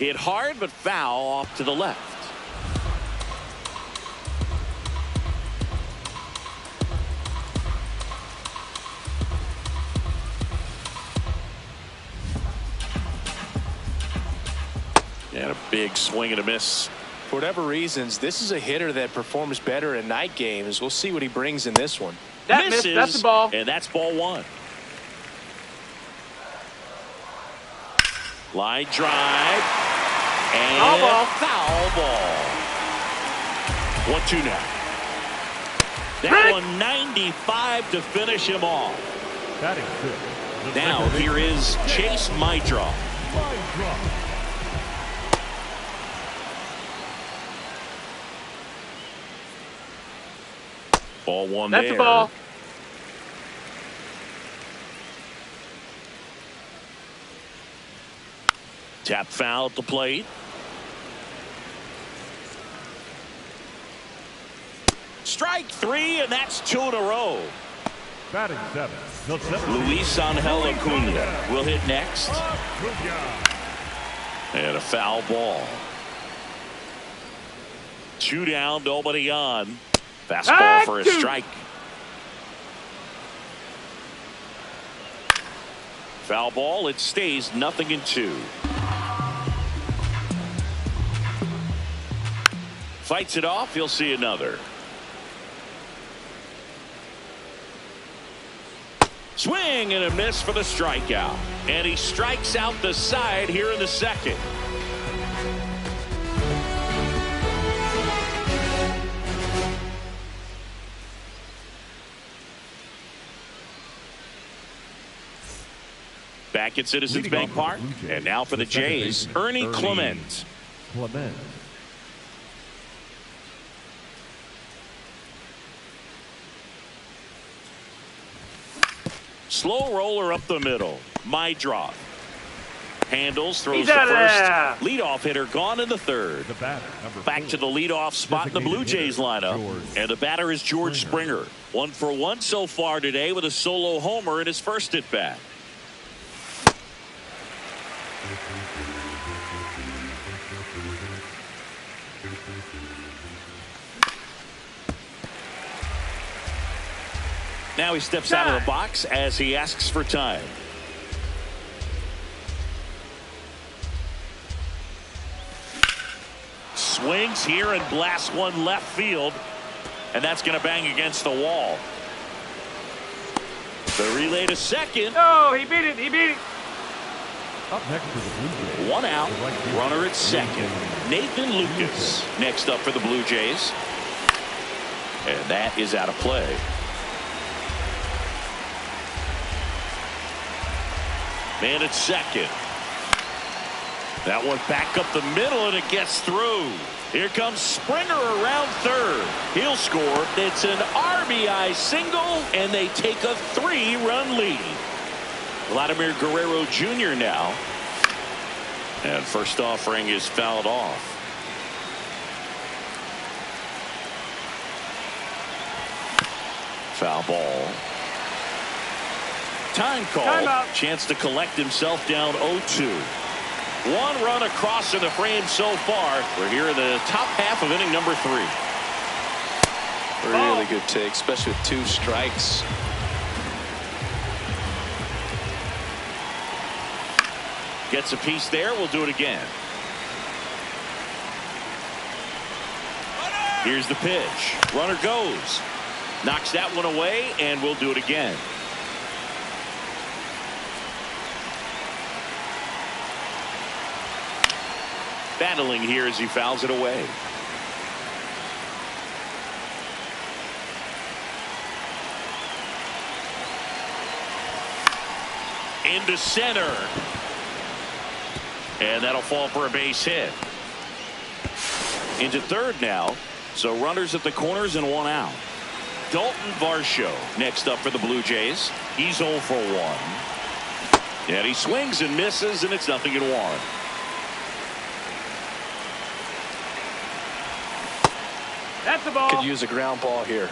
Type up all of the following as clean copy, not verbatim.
Hit hard, but foul off to the left. And a big swing and a miss. For whatever reasons, this is a hitter that performs better in night games. We'll see what he brings in this one. That misses, that's the ball. And that's ball one. Line drive. And foul ball. Foul ball. 1-2 now. That one 95 to finish him off. Now here is Chase Mydroff. Ball one That's there. the ball. Tap foul at the plate. Strike three, and that's 2 in a row. Batting seventh. Luis Angel Acuna will hit next. And a foul ball. 2 down, nobody on. Fastball for a strike. Foul ball, it stays 0-2. Fights it off, he'll see another. Swing and a miss for the strikeout. And he strikes out the side here in the second. Back at Citizens Bank Park. And now for the Jays, Ernie Clement. Slow roller up the middle. Mydroff. Handles, throws to first. Leadoff hitter gone in the third. Back to the leadoff spot in the Blue Jays lineup. And the batter is George Springer. 1 for 1 so far today with a solo homer in his first at bat. Now he steps out of the box as he asks for time. Swings here and blasts one left field. And that's going to bang against the wall. The relay to second. Oh, he beat it. He beat it. Up next for the Blue Jays. 1 out. Runner at second. Nathan Lucas next up for the Blue Jays. And that is out of play. Man at second. That one back up the middle and it gets through. Here comes Springer around third. He'll score. It's an RBI single and they take a 3-run lead. Vladimir Guerrero Jr. now. And first offering is fouled off. Foul ball. Time call. Timeout. Chance to collect himself down 0-2. 1 run across in the frame so far. We're here in the top half of inning number 3. Really good take, especially with 2 strikes. Gets a piece there. We'll do it again. Here's the pitch. Runner goes. Knocks that one away, and we'll do it again. Battling here as he fouls it away. Into center. And that'll fall for a base hit. Into third now. So runners at the corners and 1 out. Dalton Varsho next up for the Blue Jays. He's 0 for 1. And he swings and misses, and it's 0-1. That's the ball. Could use a ground ball here.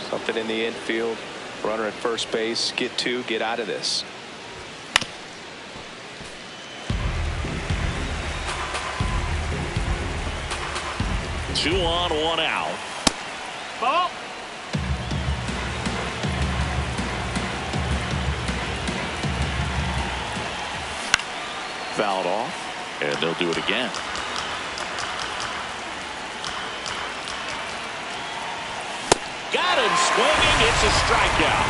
Something in the infield. Runner at first base. Get 2. Get out of this. 2 on, 1 out. Ball. Fouled off, and they'll do it again. Got him swinging. It's a strikeout.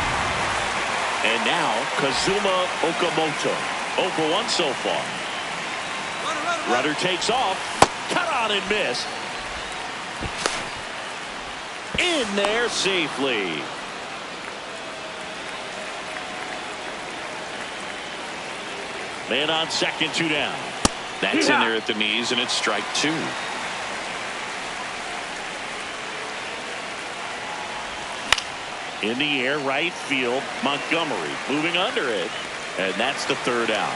And now Kazuma Okamoto. 0 for 1 so far. Runner takes off. Cut on and miss. In there safely. Man on second, 2 down. That's in there at the knees, and it's strike 2. In the air, right field, Montgomery moving under it, and that's the 3rd out.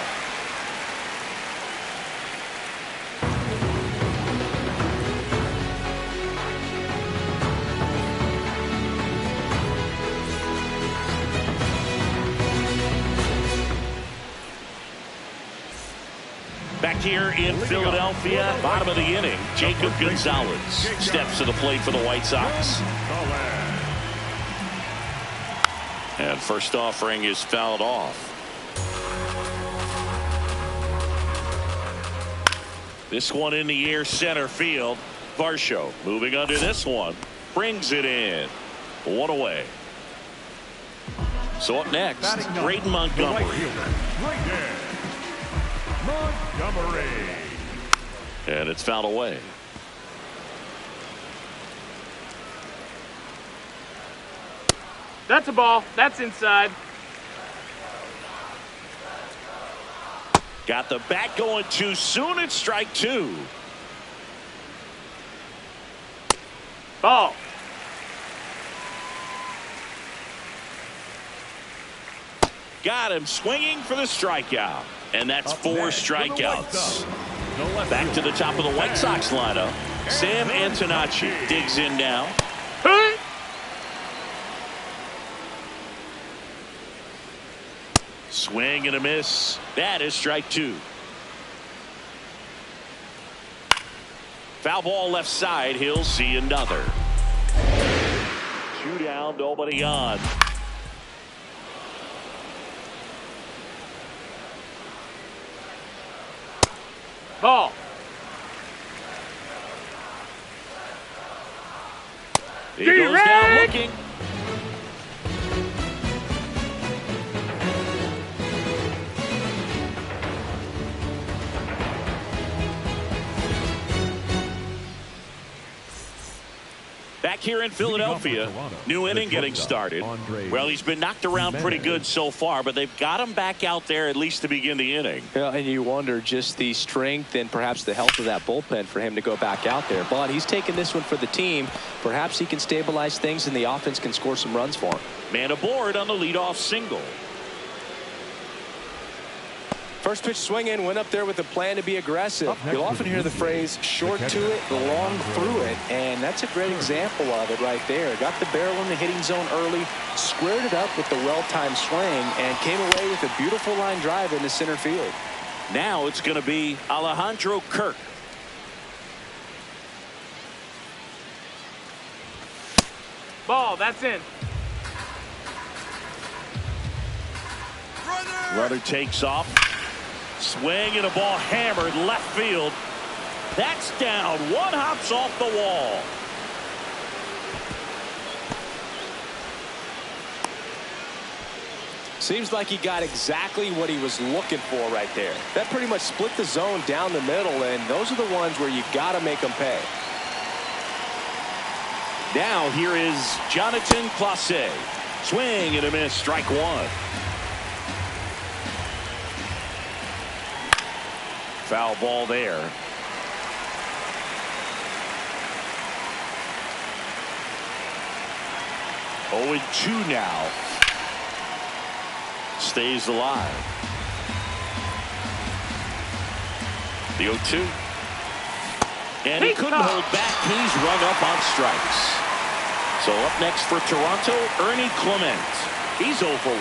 Back here in Philadelphia, bottom of the inning, Jacob Gonzalez steps to the plate for the White Sox. And first offering is fouled off. This one in the air, center field. Varsho moving under this one, brings it in. 1 away. So up next, Braden Montgomery. Montgomery. And it's fouled away. That's a ball. That's inside. Got the bat going too soon. It's strike 2. Ball. Got him swinging for the strikeout. And that's 4 strikeouts. Back to the top of the White Sox lineup. Sam Antonacci digs in now. Hey. Swing and a miss. That is strike 2. Foul ball left side. He'll see another. 2 down, nobody on. Ball. He goes down looking. Back here in Philadelphia, new inning getting started. Well, he's been knocked around pretty good so far, but they've got him back out there at least to begin the inning. Yeah, and you wonder just the strength and perhaps the health of that bullpen for him to go back out there. But he's taking this one for the team. Perhaps he can stabilize things and the offense can score some runs for him. Man aboard on the leadoff single. First pitch swinging, went up there with a plan to be aggressive. You'll often hear the phrase short to it, long through it, and that's a great example of it right there. Got the barrel in the hitting zone early, squared it up with the well-timed swing, and came away with a beautiful line drive into center field. Now it's going to be Alejandro Kirk. Ball. That's in. Runner takes off. Swing and a ball hammered left field. That's down. 1 hops off the wall. Seems like he got exactly what he was looking for right there. That pretty much split the zone down the middle, and those are the ones where you got to make them pay. Now here is Jonathan Clase. Swing and a miss. Strike 1. Foul ball there. Oh, and 2 now. Stays alive. The 0-2. And he couldn't hold back. He's rung up on strikes. So up next for Toronto, Ernie Clement. He's 0 for 1.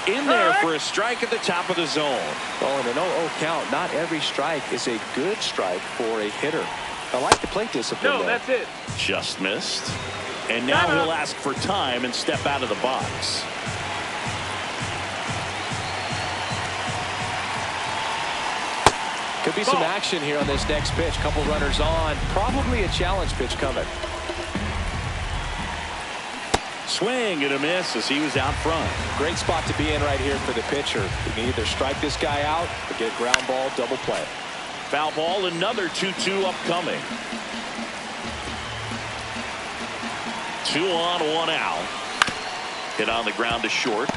In there for a strike at the top of the zone. Well, in an 0-0 count, not every strike is a good strike for a hitter. I like the plate discipline. No, that's it. Just missed. And now he'll ask for time and step out of the box. Could be some action here on this next pitch. Couple runners on. Probably a challenge pitch coming. Swing and a miss as he was out front. Great spot to be in right here for the pitcher. You can either strike this guy out or get a ground ball, double play. Foul ball, another 2-2 upcoming. 2 on, 1 out. Hit on the ground to short.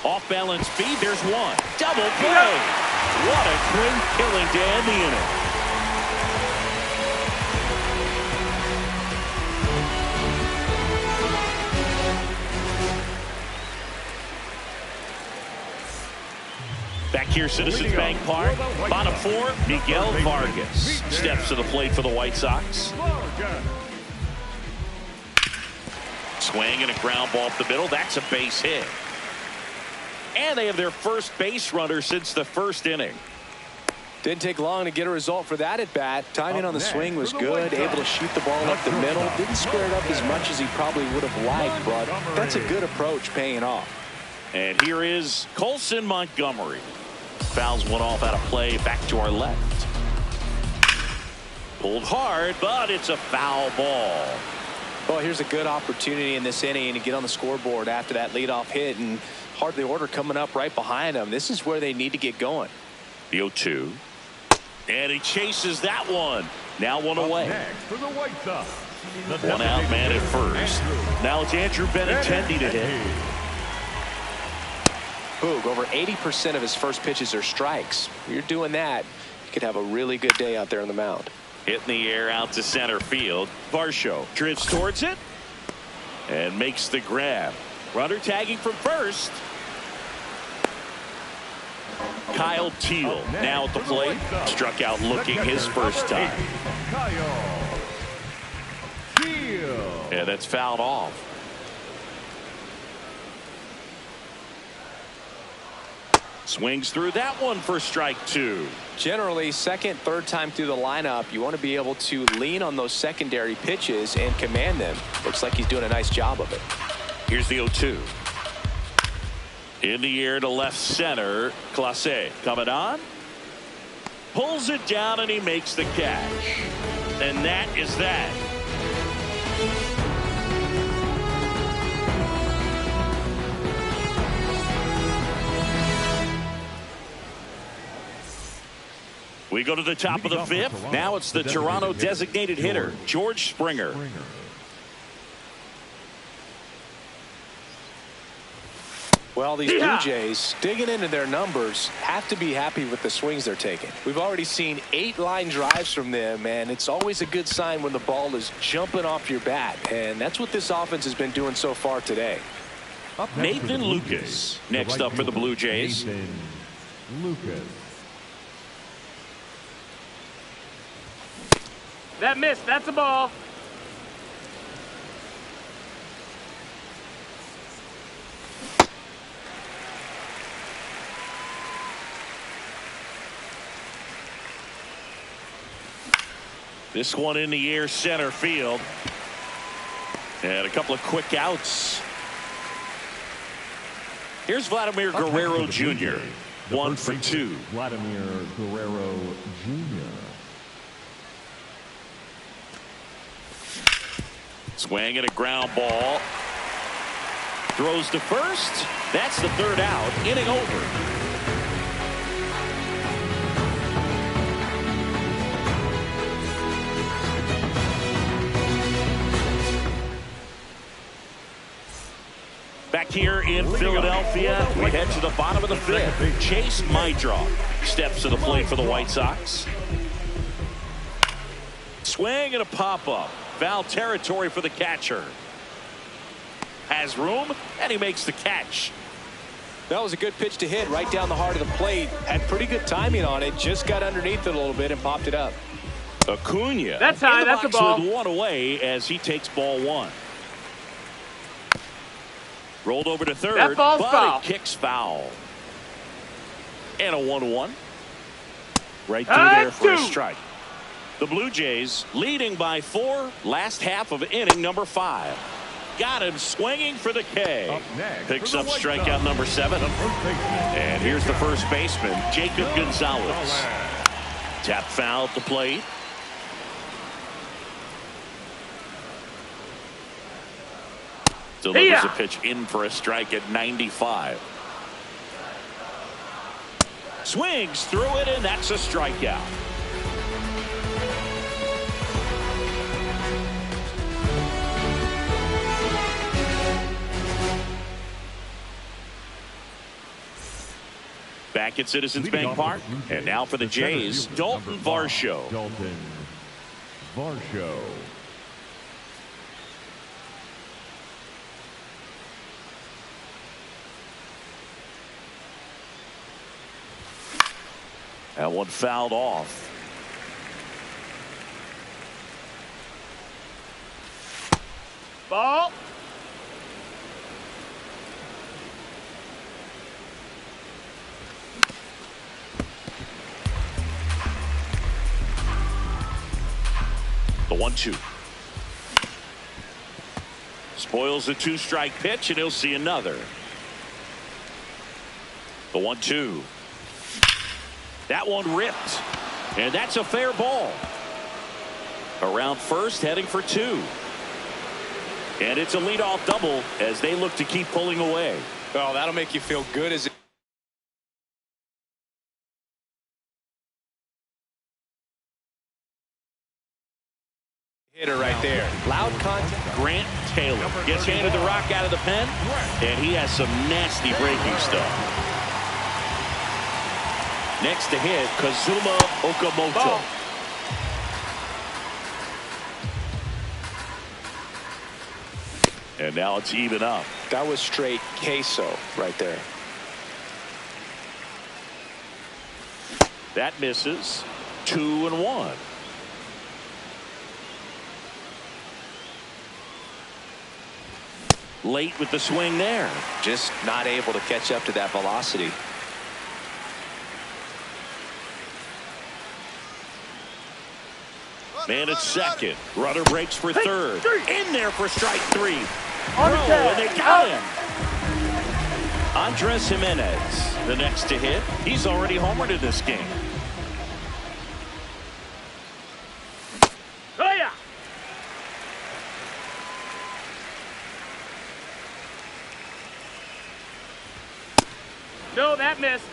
Off balance feed, there's one. Double play. What a great killing to end the inning. Back here, Citizens Bank Park. Bottom 4, Miguel Vargas steps to the plate for the White Sox. Swing and a ground ball up the middle. That's a base hit. And they have their first base runner since the first inning. Didn't take long to get a result for that at bat. Timing on the swing was good. Able to shoot the ball up the middle. Didn't square it up as much as he probably would have liked, but that's a good approach paying off. And here is Colson Montgomery. Fouls one off out of play back to our left. Pulled hard, but it's a foul ball. Well, here's a good opportunity in this inning to get on the scoreboard after that leadoff hit, and hardly order coming up right behind them. This is where they need to get going. The 0-2. And he chases that one. Now one away. One out man at first. Now it's Andrew Benintendi to hit. Boog, over 80% of his first pitches are strikes. When you're doing that, you could have a really good day out there on the mound. Hit in the air out to center field. Varsho drifts towards it and makes the grab. Runner tagging from first. Kyle Teal now at the plate. Struck out looking his first time. Yeah, that's fouled off. Swings through that one for strike 2. Generally, second, third time through the lineup, you want to be able to lean on those secondary pitches and command them. Looks like he's doing a nice job of it. Here's the 0-2. In the air to left center. Clase coming on. Pulls it down and he makes the catch. And that is that. We go to the top of the 5th. Now it's the Toronto designated hitter, George Springer. Well, these Blue Jays, digging into their numbers, have to be happy with the swings they're taking. We've already seen 8 line drives from them, and it's always a good sign when the ball is jumping off your bat. And that's what this offense has been doing so far today. Nathan Lucas next up for the Blue Jays. Lucas. That missed. That's a ball. This one in the air center field. And a couple of quick outs. Here's Vladimir Guerrero Jr. 1 for 2. Vladimir Guerrero Jr. Swing and a ground ball. Throws to first. That's the 3rd out. Inning over. Back here in Philadelphia, we head to the bottom of the 5th. Chase Maidroff steps to the plate for the White Sox. Swing and a pop-up. Foul territory for the catcher. Has room, and he makes the catch. That was a good pitch to hit right down the heart of the plate. Had pretty good timing on it. Just got underneath it a little bit and popped it up. Acuna. That's high. That's a ball. With one away as he takes ball 1. Rolled over to 3rd. That ball's but foul. It kicks foul. And a 1-1. Right through there for a strike. The Blue Jays leading by 4, last half of inning number 5. Got him swinging for the K. Up next, Picks for up the White strikeout Sox, number 7. the first baseman, And here's the first baseman, Jacob Gonzalez. Tap foul at the plate. Delivers a pitch in for a strike at 95. Swings through it, and that's a strikeout. Back at Citizens Bank Park, and now for the Jays, Dalton Varsho. Dalton Varsho. That one fouled off. Ball. The 1-2. Spoils the 2-strike pitch, and he'll see another. The 1-2. That one ripped, and that's a fair ball. Around first, heading for 2. And it's a leadoff double as they look to keep pulling away. Well, that'll make you feel good as hitter right there. Loud contact. Grant Taylor gets handed the rock out of the pen, and he has some nasty breaking stuff. Next to hit, Kazuma Okamoto. And now it's even up. That was straight queso right there. That misses. 2-1. Late with the swing there. Just not able to catch up to that velocity. Man at second. Runner breaks for third. In there for strike 3. On the tag. And they got him. Andres Jimenez, the next to hit. He's already homered in this game. Oh, yeah. No, that missed.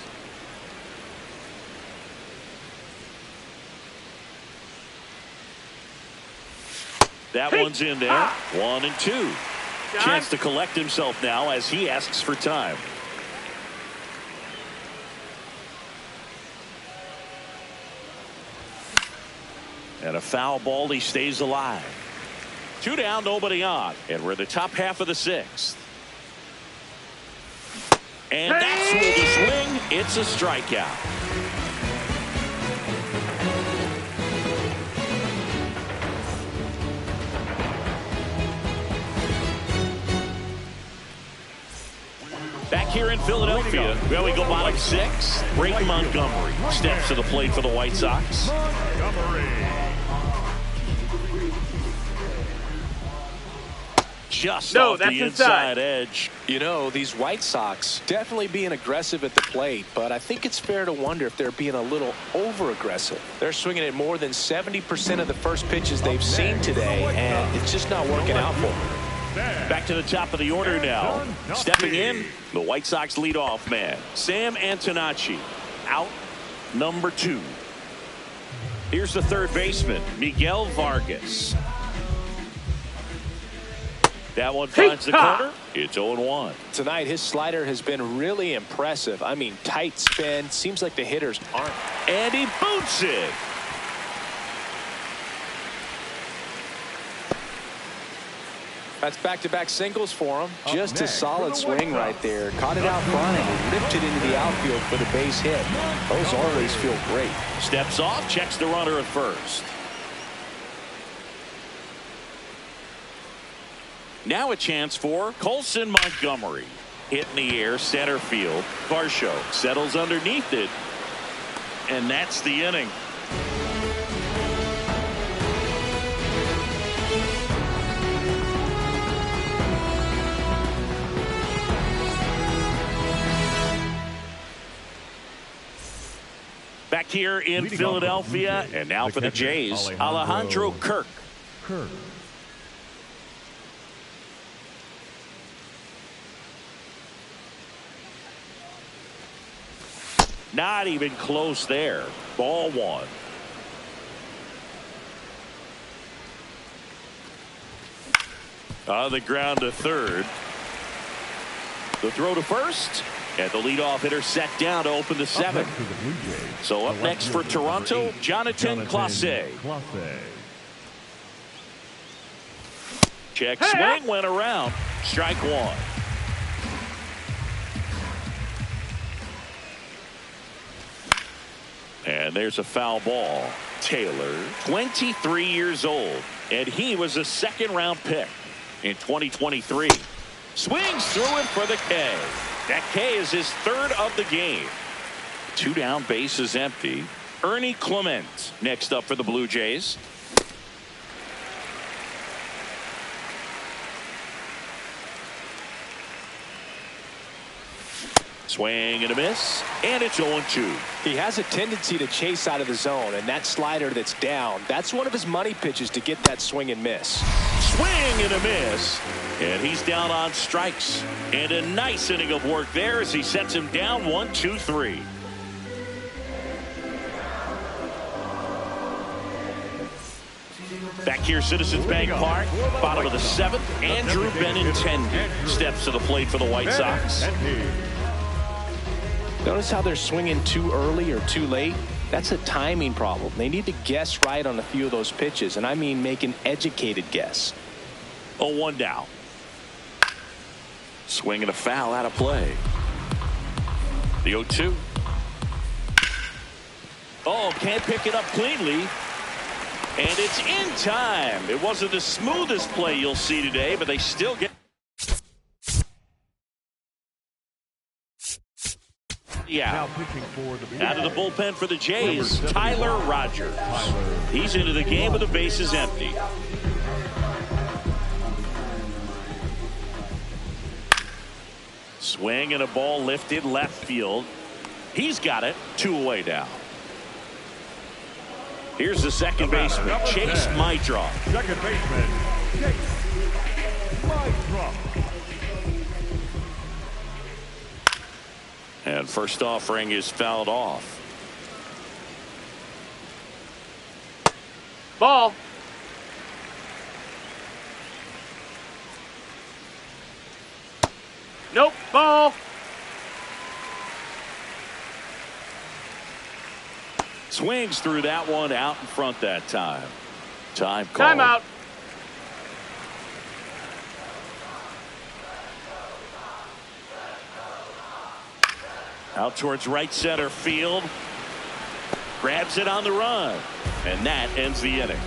That one's in there. 1-2. Chance to collect himself now as he asks for time. And a foul ball. He stays alive. 2 down, nobody on. And we're in the top half of the 6th. And that's with the swing. It's a strikeout. Back here in Philadelphia, well, we go bottom 6. Brayton Montgomery steps to the plate for the White Sox. Just off the inside edge. You know, these White Sox definitely being aggressive at the plate, but I think it's fair to wonder if they're being a little over-aggressive. They're swinging at more than 70% of the first pitches they've seen today, and it's just not working out for them. Back to the top of the order now. Stepping in, the White Sox leadoff man, Sam Antonacci, out number 2. Here's the third baseman, Miguel Vargas. That one finds the corner. It's 0-1. Tonight, his slider has been really impressive. I mean, tight spin. Seems like the hitters aren't. And he boots it. That's back-to-back singles for him. Just a solid swing right there. Caught it out front and ripped it into the outfield for the base hit. Those always feel great. Steps off, checks the runner at first. Now a chance for Colson Montgomery. Hit in the air, center field. Varsho settles underneath it. And that's the inning. Back here in Philadelphia, and now for the Jays, Alejandro Kirk. Not even close there. Ball one. On the ground to third. The throw to first. And the leadoff hitter set down to open the seventh. So up next for Toronto, Jonathan Clase. Check swing, went around. Strike one. And there's a foul ball. Taylor, 23 years old, and he was a second-round pick in 2023. Swings through it for the K. That K is his third of the game. 2 down, bases empty. Ernie Clement next up for the Blue Jays. Swing and a miss, and it's 0-2. He has a tendency to chase out of the zone, and that slider that's down, that's one of his money pitches to get that swing and miss. Swing and a miss, and he's down on strikes. And a nice inning of work there as he sets him down 1-2-3. Back here, Citizens Bank Park, bottom of the seventh. Andrew Benintendi steps to the plate for the White Sox. Notice how they're swinging too early or too late? That's a timing problem. They need to guess right on a few of those pitches, and I mean make an educated guess. 0-1 down. Swing and a foul out of play. The 0-2. Oh, can't pick it up cleanly. And it's in time. It wasn't the smoothest play you'll see today, but they still get. Yeah. Out of the bullpen for the Jays, Tyler Rogers. He's into the game with the bases empty. Swing and a ball lifted left field. He's got it. 2 away now. Here's the second baseman, Chase Maidroff. Second baseman, Chase Maidroff. And first offering is fouled off. Ball. Nope. Ball. Swings through that one, out in front that time. Time call. Timeout. Out towards right center field. Grabs it on the run. And that ends the inning.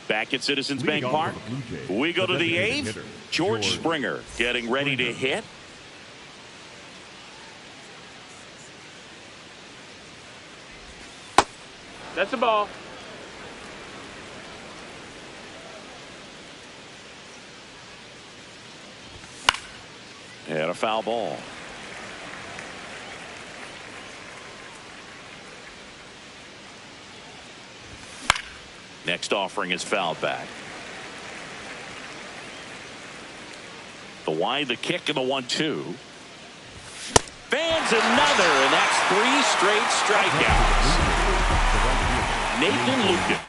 Back at Citizens Bank Park, we go to the 8th. George Springer getting ready to hit. That's a ball. And a foul ball. Next offering is fouled back. The wide, the kick, and the 1-2. Fans another, and that's 3 straight strikeouts. Nathan Lucan.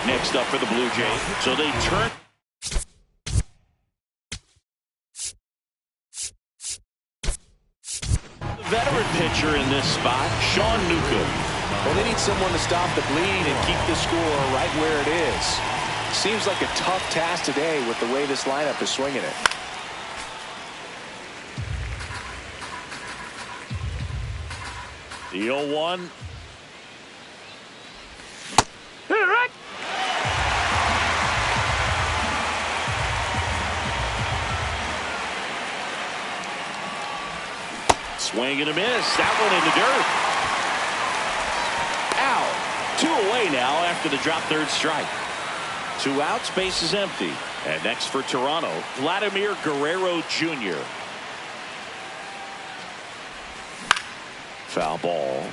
Next up for the Blue Jays. So they turn. The veteran pitcher in this spot, Sean Newcomb. Well, they need someone to stop the bleed and keep the score right where it is. Seems like a tough task today with the way this lineup is swinging it. The 0-1. Hit it right. Swing and a miss. That one in the dirt. Out. 2 away now after the drop third strike. 2 outs, base is empty. And next for Toronto, Vladimir Guerrero Jr. Foul ball.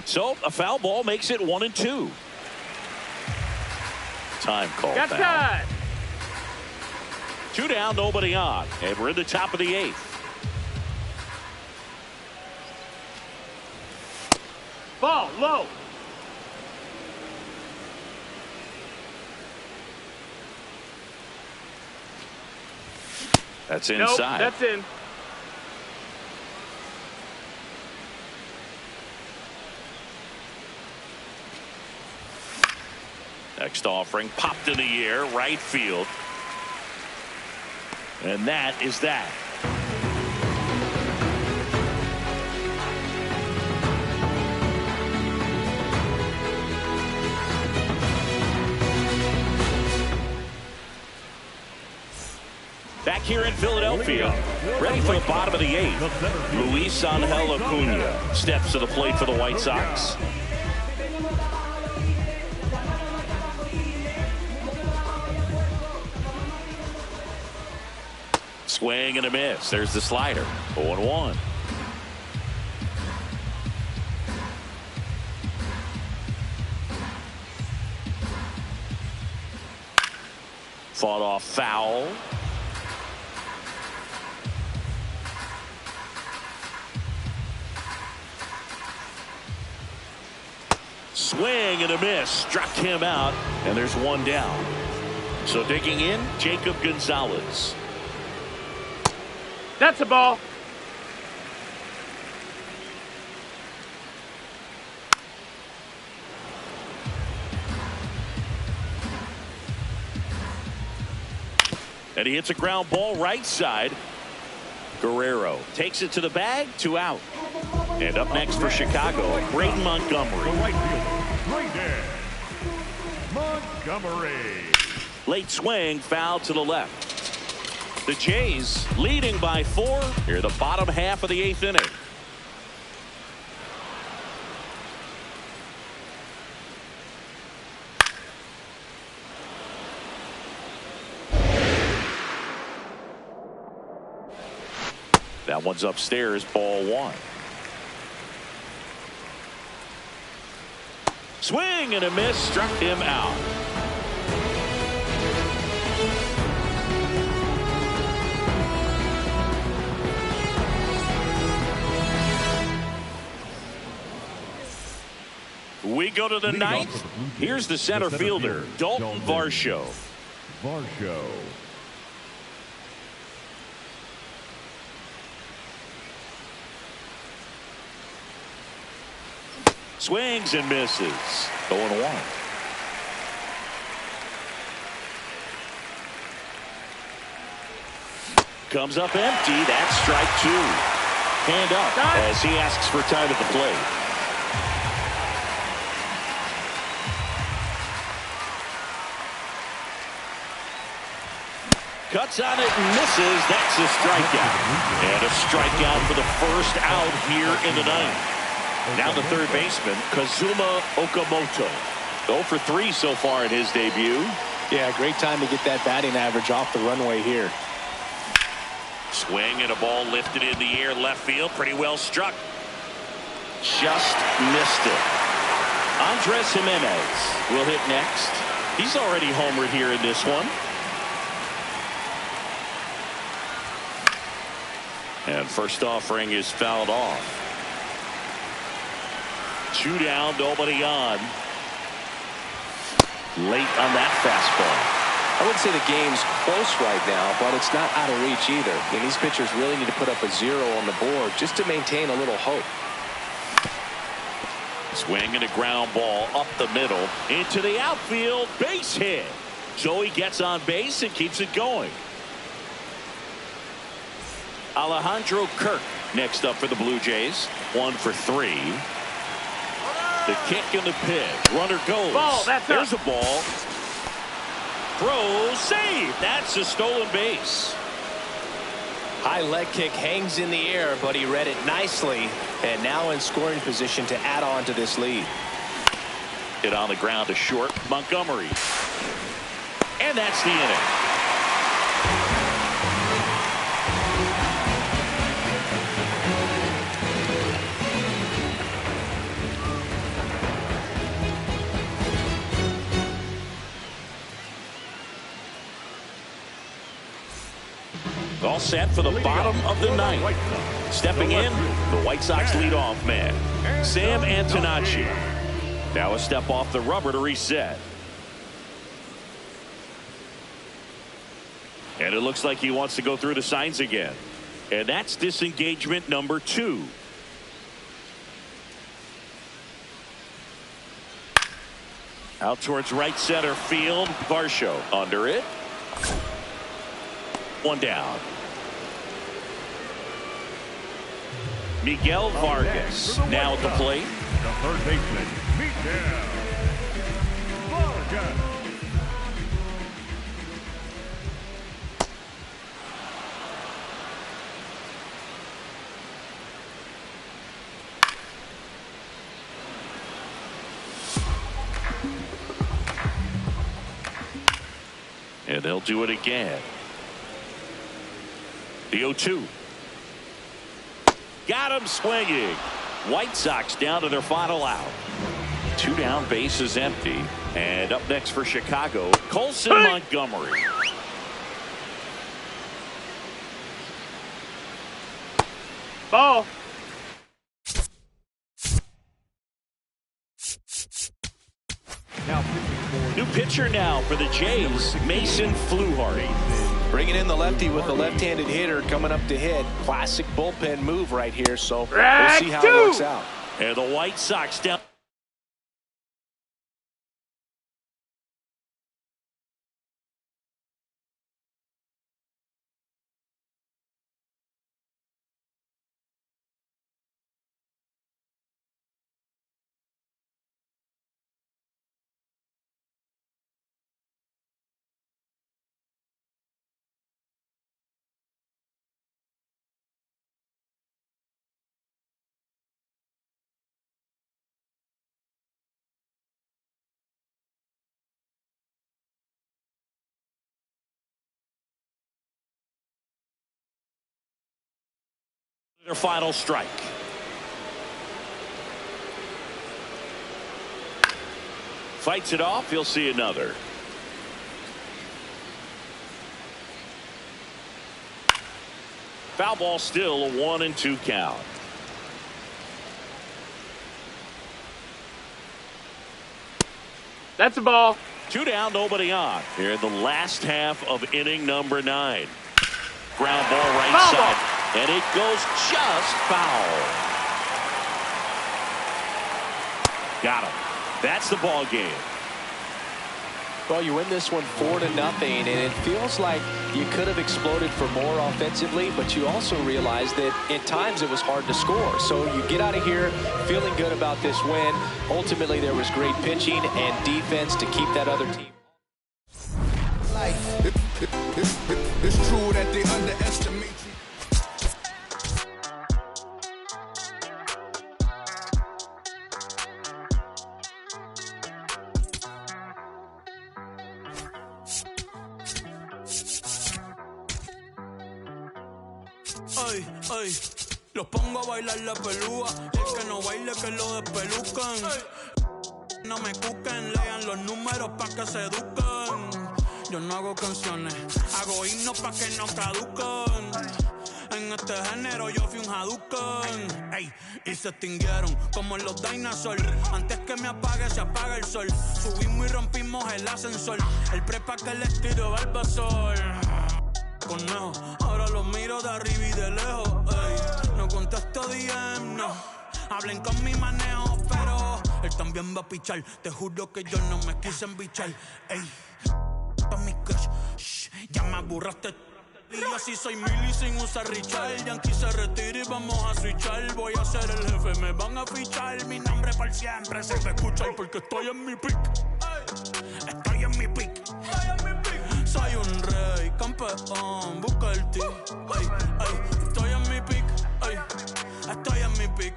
So a foul ball makes it 1-2. Time called Got down. time. 2 down, nobody on, and we're in the top of the 8th. Ball low. That's Nope, inside. that's in. Next offering popped in the air, right field. And that is that. Back here in Philadelphia, ready for the bottom of the 8th. Luis Angel Acuna steps to the plate for the White Sox. Swing and a miss. There's the slider. 0-1. Fought off foul. Swing and a miss. Struck him out, and there's 1 down. So digging in, Jacob Gonzalez. That's a ball. And he hits a ground ball right side. Guerrero takes it to the bag, 2 out. And up next for Chicago, Braden Montgomery. The right fielder, Braden Montgomery. Late swing, foul to the left. The Jays leading by 4 here, the bottom half of the 8th inning. That one's upstairs, ball 1. Swing and a miss, struck him out. We go to the 9th. Here's the center fielder, Dalton Varsho. Varsho. Swings and misses. 0-1. Comes up empty. That's strike 2. Hand up as he asks for time at the plate. Cuts on it and misses. That's a strikeout. And a strikeout for the first out here in the 9th. Now the third baseman, Kazuma Okamoto. 0 for 3 so far in his debut. Yeah, great time to get that batting average off the runway here. Swing and a ball lifted in the air left field. Pretty well struck. Just missed it. Andres Jimenez will hit next. He's already homered here in this one. And first offering is fouled off. 2 down, nobody on. Late on that fastball. I would say the game's close right now, but it's not out of reach either. And these pitchers really need to put up a 0 on the board just to maintain a little hope. Swing and a ground ball up the middle into the outfield, base hit. So he gets on base and keeps it going. Alejandro Kirk next up for the Blue Jays. 1 for 3. The kick and the pitch. Runner goes. Ball, There's a ball. Throw, save. That's a stolen base. High leg kick hangs in the air, but he read it nicely, and now in scoring position to add on to this lead. Hit on the ground to short. Montgomery. And that's the inning. All set for the bottom of the ninth. Stepping in, the White Sox leadoff man, Sam Antonacci. Now a step off the rubber to reset. And it looks like he wants to go through the signs again. And that's disengagement number 2. Out towards right center field. Varsho under it. 1 down. Miguel Vargas now at the plate. The third baseman, Miguel Vargas. And they'll do it again. The 0-2. Got him swinging. White Sox down to their final out. 2 down, base is empty. And up next for Chicago, Colson Montgomery. Ball. New pitcher now for the Jays, Mason Fluharty. Bringing in the lefty with the left-handed hitter coming up to hit. Classic bullpen move right here, so we'll see how it works out. And the White Sox down. Their final strike. Fights it off. He'll see another. Foul ball, still a 1-2 count. That's a ball. 2 down, nobody on. Here in the last half of inning number 9. Ground ball right Foul side. ball. And it goes just foul. Got him. That's the ball game. Well, you win this one 4-0, and it feels like you could have exploded for more offensively, but you also realize that at times it was hard to score. So you get out of here feeling good about this win. Ultimately, there was great pitching and defense to keep that other team. It's true that they underestimate you. Ay, ay, los pongo a bailar la pelúa. Y el que no baile que lo despelucan. No me cuquen, lean los números pa' que se eduquen. Yo no hago canciones, hago himnos pa' que no caduquen. En este género yo fui un Hadouken. Ey, y se extinguieron como en los dinosaurs. Antes que me apague, se apaga el sol. Subimos y rompimos el ascensor. El prepa que les tiro Barbasol. Conejo, ahora los miro de arriba y de lejos. Ey, no contesto DM, no. Hablen con mi manejo, pero él también va a pichar. Te juro que yo no me quise embichar. Ey, pa' mi crush, shh, ya me aburraste. Y yo sí soy Millie sin usar Richard. Yankee se retira y vamos a switchar. Voy a ser el jefe, me van a fichar. Mi nombre por siempre se va a escuchar porque estoy en mi pick. Estoy en mi pick. Soy un rey, campeón, busca el ti. Estoy en mi pick. Estoy en mi pick.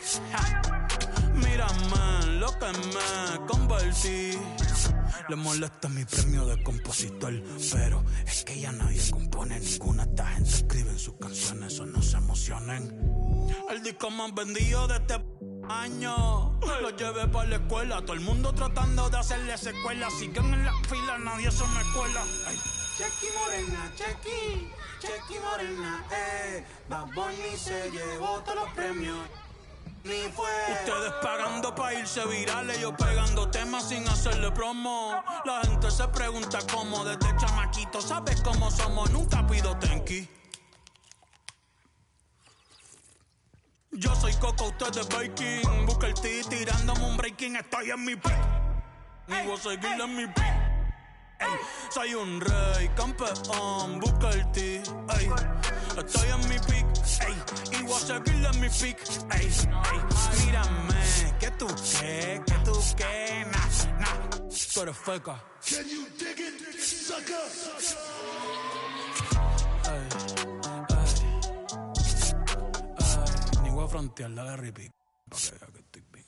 Mírame lo que me convertí. Le molesta mi premio de compositor, pero es que ya nadie compone ninguna. Esta gente escribe en sus canciones, o no se emocionen. El disco más vendido de este año lo llevé para la escuela. Todo el mundo tratando de hacerle secuela. Siguen en la fila, nadie se me cuela. Chequi morena, chequi morena, Bad Bunny se llevó todos los premios. Ustedes pagando pa' irse virales, yo pegando temas sin hacerle promo. La gente se pregunta cómo, desde chamaquito, ¿sabes cómo somos? Nunca pido tenki. Yo soy Coco, ustedes Baking. Busca el T tirándome un breaking, estoy en mi pick. Y voy a seguir en mi pick. Soy un rey, campeón, busca el ti, estoy en mi pick, y voy a seguir en mi pick, mírame, que tú qué, nah, tú eres feca. Can you dig it, sucker? Ni voy a frontear, dale repeat, para que vea que estoy bien.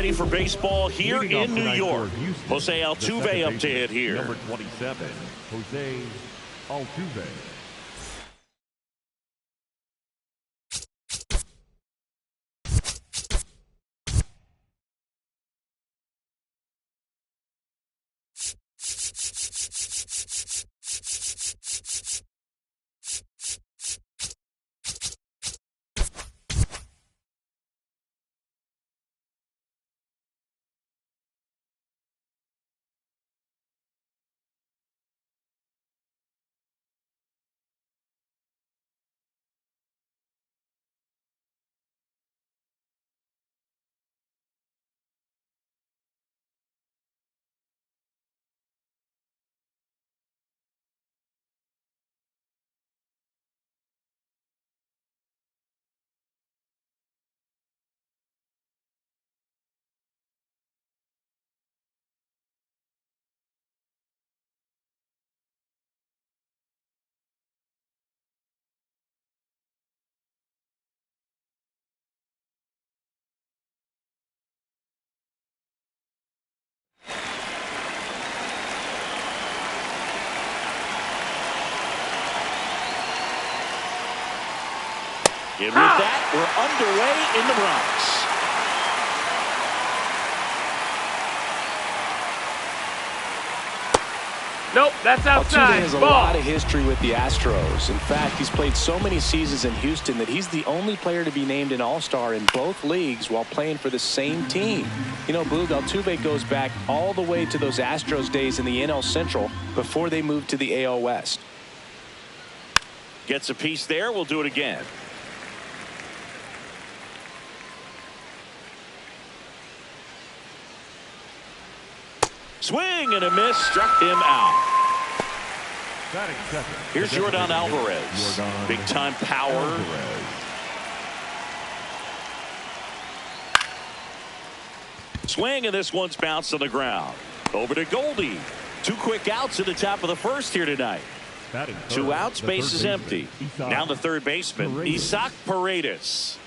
ready for baseball here Leading off in New tonight York. for Houston, Jose the Altuve second up to hit baseman, here. Number 27, Jose Altuve. And with that, we're underway in the Bronx. Nope, that's outside. Altuve has a Ball. lot of history with the Astros. In fact, he's played so many seasons in Houston that he's the only player to be named an All-Star in both leagues while playing for the same team. You know, Boog, Altuve goes back all the way to those Astros days in the NL Central before they moved to the AL West. Gets a piece there. We'll do it again. Swing and a miss, struck him out. Batting second. Here's the Jordan designated Alvarez. Jordan Big time power. Alvarez. Swing, and this one's bounced on the ground. Over to Goldie. 2 quick outs at the top of the first here tonight. Batting third, 2 outs, the base third is baseman, empty. Isaac Now the third baseman, Paredes. Isaac Paredes.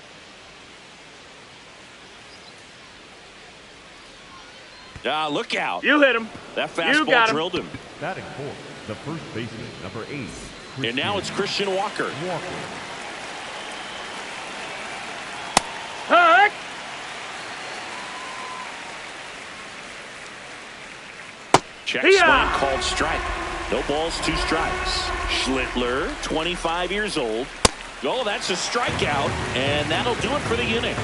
Look out. You hit him. That You got fastball him. drilled him. Batting fourth, the first baseman, number 8. And now it's Christian Walker. Walker. Hook. Check Hiya! swing called strike. No balls, 2 strikes. Schlittler, 25 years old. Oh, that's a strikeout, and that'll do it for the inning.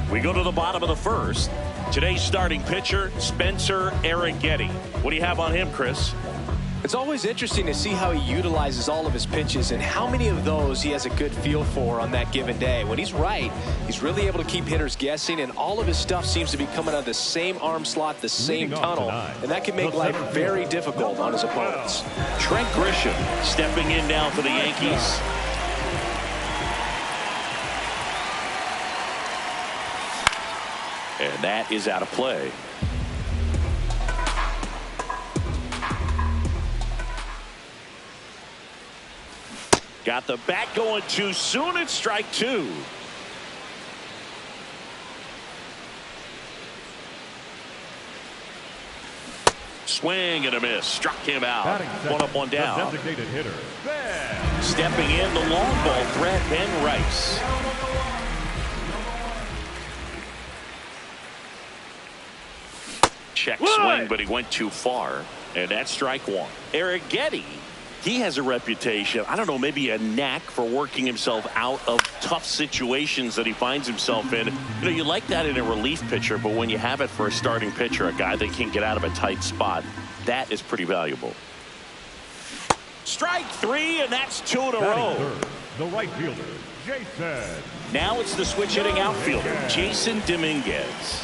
We go to the bottom of the first. Today's starting pitcher, Spencer Arrighetti. What do you have on him, Chris? It's always interesting to see how he utilizes all of his pitches and how many of those he has a good feel for on that given day. When he's right, he's really able to keep hitters guessing, and all of his stuff seems to be coming out of the same arm slot, the same Leading off tunnel, tonight, and that can make the life center very field, difficult on his number 12. opponents. Trent Grisham stepping in now for the Yankees. And that is out of play. Got the bat going too soon. It's strike 2. Swing and a miss. Struck him out. Batting second, 1 up, 1 the down. designated hitter, Ben. Stepping in, the long ball threat, Ben Rice. Check swing, but he went too far. And that's strike 1. Arrighetti, he has a reputation, I don't know, maybe a knack for working himself out of tough situations that he finds himself in. You know, you like that in a relief pitcher, but when you have it for a starting pitcher, a guy that can get out of a tight spot, that is pretty valuable. Strike 3, and that's 2 in a Batting row. third, the right fielder, Jason. Now it's the switch hitting outfielder, Jason Dominguez.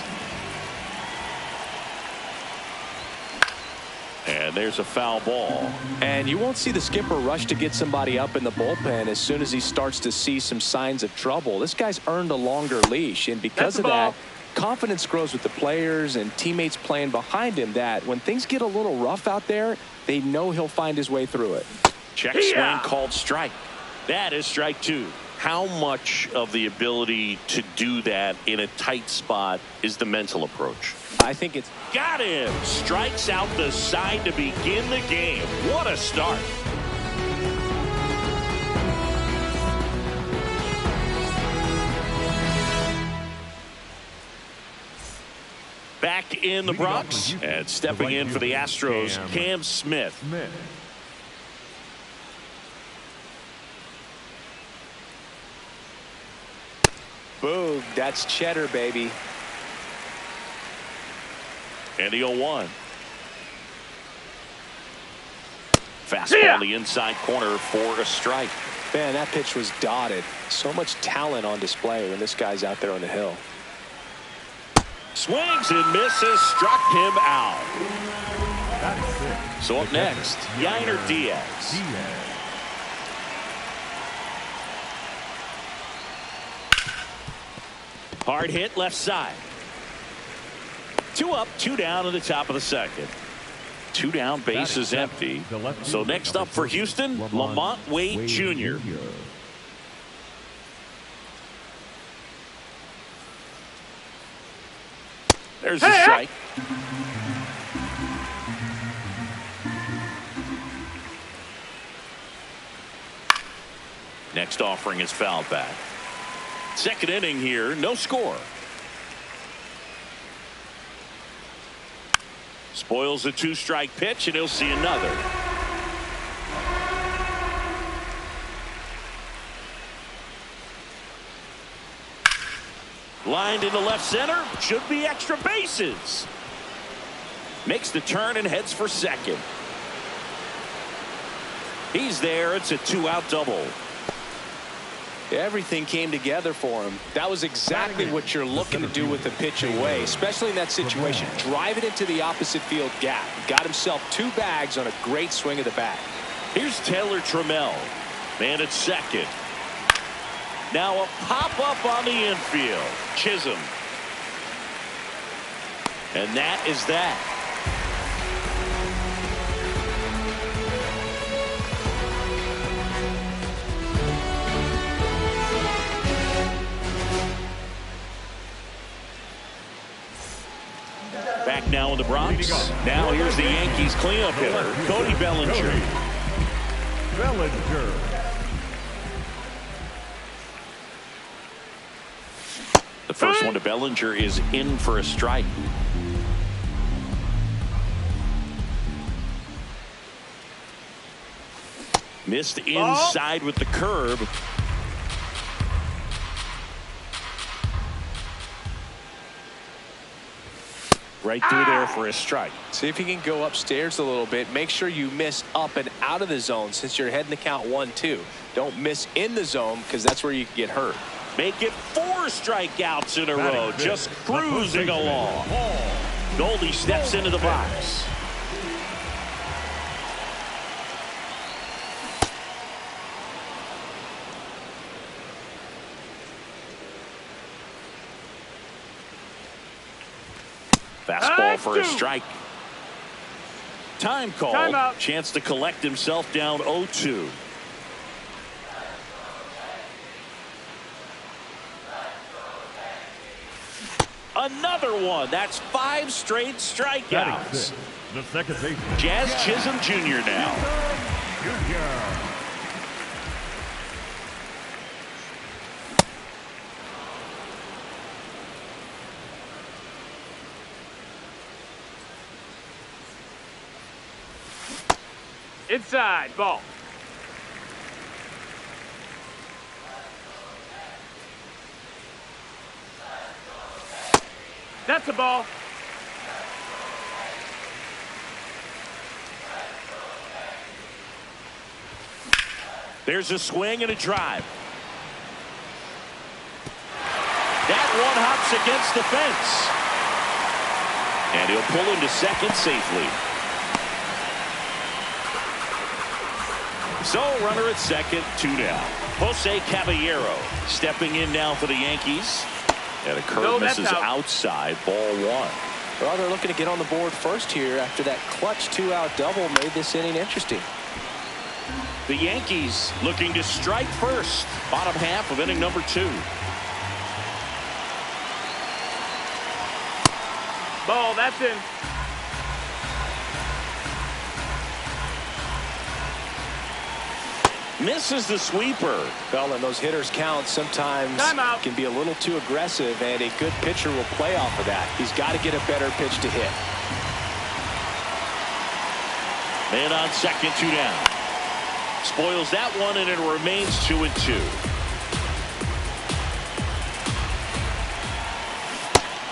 And there's a foul ball. And you won't see the skipper rush to get somebody up in the bullpen as soon as he starts to see some signs of trouble. This guy's earned a longer leash, and because of that, confidence grows with the players and teammates playing behind him that when things get a little rough out there, they know he'll find his way through it. Check swing called strike. That is strike 2. How much of the ability to do that in a tight spot is the mental approach? I think it's got him. Strikes out the side to begin the game. What a start. Back in the Bronx and stepping in for the Astros, Cam Smith. boom. That's cheddar, baby. And the 0-1. Fastball on the inside corner for a strike. Man, that pitch was dotted. So much talent on display when this guy's out there on the hill. Swings and misses, struck him out. So up next, Yainer Diaz. Hard hit left side. 2 up, 2 down in the top of the second. 2 down, base is empty. So next up for Houston, Lamont Wade Jr. There's a strike. Next offering is fouled back. Second inning here, no score. Spoils a 2-strike pitch, and he'll see another. Lined into left center, should be extra bases. Makes the turn and heads for second. He's there. It's a 2-out double. Everything came together for him. That was exactly what you're looking to do with the pitch away, especially in that situation. Drive it into the opposite field gap. Got himself 2 bags on a great swing of the bat. Here's Taylor Trammell. Man at second. Now a pop-up on the infield. Chisholm. And that is that. Back now in the Bronx. Now here's the Yankees cleanup hitter, Cody Bellinger. The first one to Bellinger is in for a strike. Missed inside with the curve. Right through there for a strike. See if you can go upstairs a little bit. Make sure you miss up and out of the zone since you're heading to count 1-2. Don't miss in the zone because that's where you can get hurt. Make it 4 strikeouts in a row. Just cruising along. Goldie steps into the box. Fastball for a strike. Time call. Timeout. Chance to collect himself down 0-2. Another one. That's 5 straight strikeouts. The second baseman, Jazz Chisholm Jr. now. Inside, ball. That's a ball. There's a swing and a drive. That one hops against the fence. And he'll pull him to second safely. So runner at second, 2 down. Jose Caballero stepping in now for the Yankees. And a curve No, that's misses out. outside, ball one. Well, they're looking to get on the board first here after that clutch 2-out double made this inning interesting. The Yankees looking to strike first. Bottom half of inning number 2. Ball, that's in. Misses the sweeper. Well, and those hitters count sometimes Timeout. can be a little too aggressive, and a good pitcher will play off of that. He's got to get a better pitch to hit. Man on second, 2 down. Spoils that one, and it remains 2-2.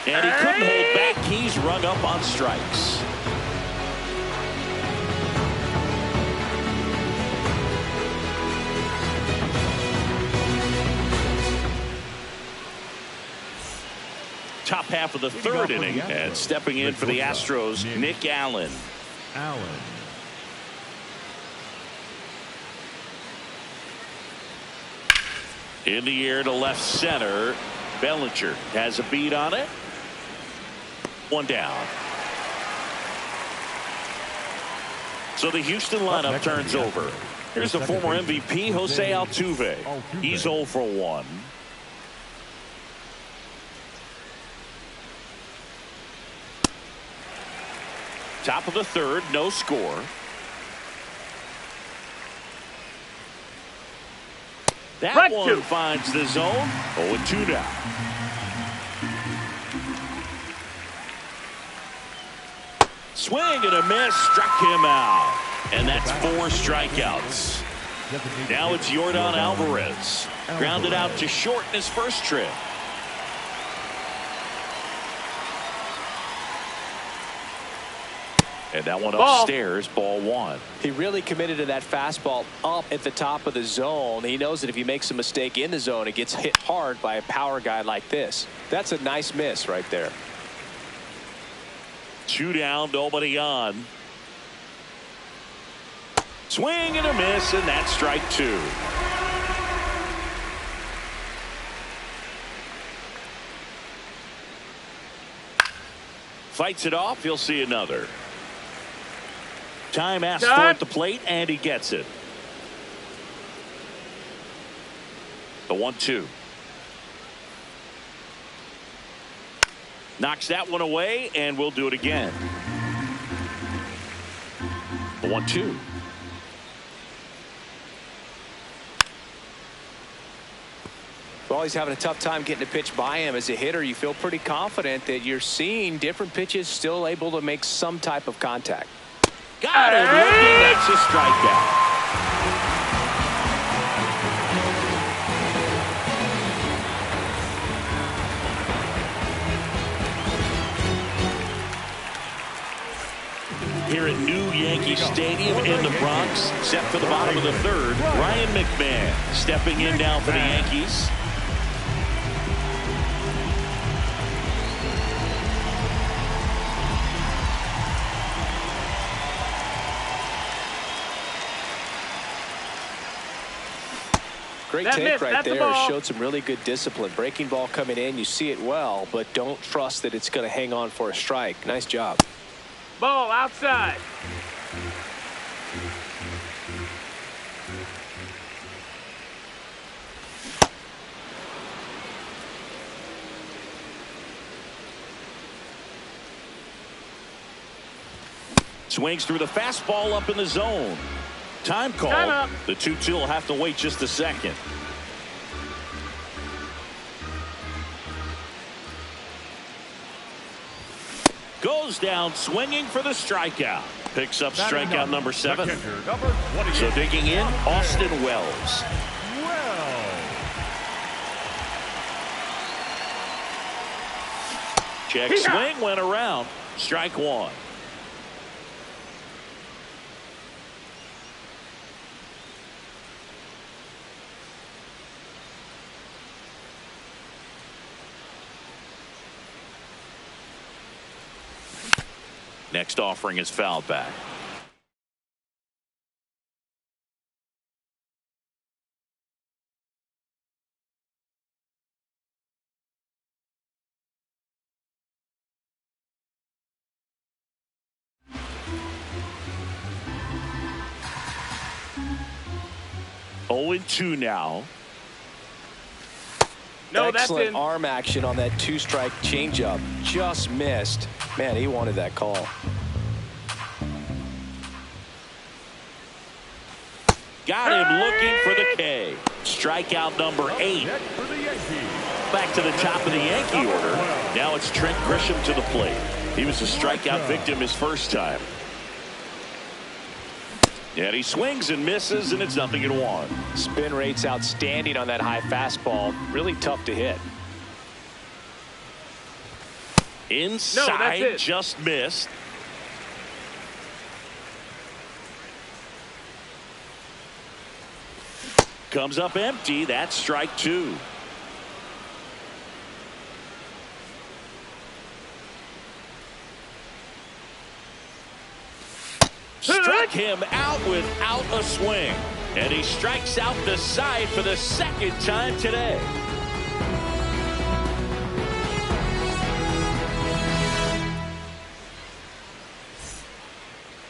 And he couldn't hold back. He's rung up on strikes. Top half of the third inning, and stepping in for the Astros, Nick Allen. In the air to left center. Bellinger has a beat on it. 1 down. So the Houston lineup turns over. Here's the former MVP, Jose Altuve. He's 0 for 1. Top of the third, no score. That Right one to. finds the zone. 0-2 now. Swing and a miss, struck him out. And that's 4 strikeouts. Now it's Yordan Alvarez. Grounded out to short in his first trip. And that one upstairs, ball 1. He really committed to that fastball up at the top of the zone. He knows that if he makes a mistake in the zone, it gets hit hard by a power guy like this. That's a nice miss right there. 2 down, nobody on. Swing and a miss, and that's strike 2. Fights it off. He'll see another. Time asked for at the plate, and he gets it. The 1-2. Knocks that one away, and we'll do it again. The 1-2. Well, he's having a tough time getting a pitch by him. As a hitter, you feel pretty confident that you're seeing different pitches still able to make some type of contact. Got it. Looking, that's a strikeout. Here at New Yankee Stadium in the Bronx, set for the bottom of the third, Ryan McMahon stepping in now for the Yankees. Great take right there. Showed some really good discipline. Breaking ball coming in. You see it well, but don't trust that it's going to hang on for a strike. Nice job. Ball outside. Swings through the fastball up in the zone. Time call. Time the 2-2 will have to wait just a second. Goes down swinging for the strikeout. Picks up strikeout number 7. So digging in, Austin Wells. Check swing, went around. Strike 1. Next offering is fouled back. 0-2 now. No, that's Excellent in. arm action on that two-strike changeup. Just missed. Man, he wanted that call. Got him looking for the K. Strikeout number 8. Back to the top of the Yankee order. Now it's Trent Grisham to the plate. He was a strikeout victim his first time. And he swings and misses, and it's 0-1. Spin rate's outstanding on that high fastball. Really tough to hit. Inside, just missed. Comes up empty. That's strike 2. Struck him out without a swing. And he strikes out the side for the second time today.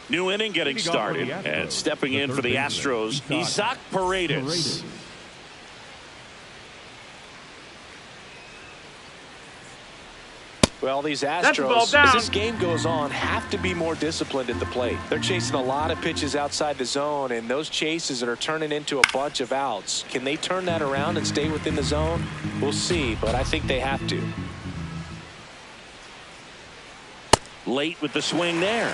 New inning getting started. And stepping in for the Astros, Isaac Paredes. Well, these Astros, as this game goes on, have to be more disciplined at the plate. They're chasing a lot of pitches outside the zone, and those chases are turning into a bunch of outs. Can they turn that around and stay within the zone? We'll see, but I think they have to. Late with the swing there.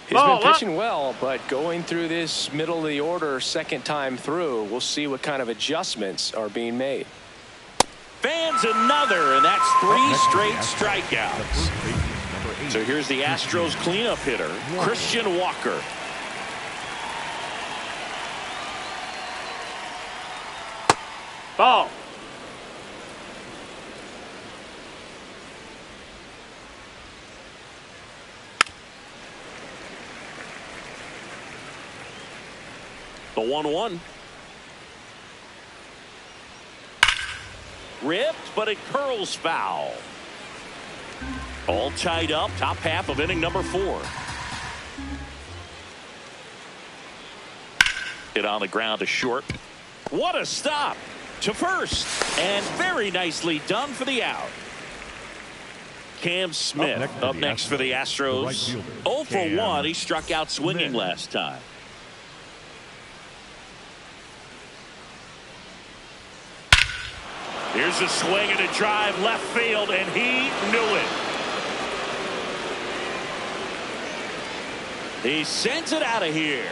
He's been pitching well, but going through this middle of the order second time through, we'll see what kind of adjustments are being made. Fans another, and that's 3 straight strikeouts. So here's the Astros cleanup hitter, Christian Walker. Ball. The 1-1. Ripped, but it curls foul. All tied up, top half of inning number 4. Hit on the ground to short. What a stop to first. And very nicely done for the out. Cam Smith up next for the Astros. 0 for 1. He struck out swinging last time. Here's a swing and a drive left field, and he knew it. He sends it out of here.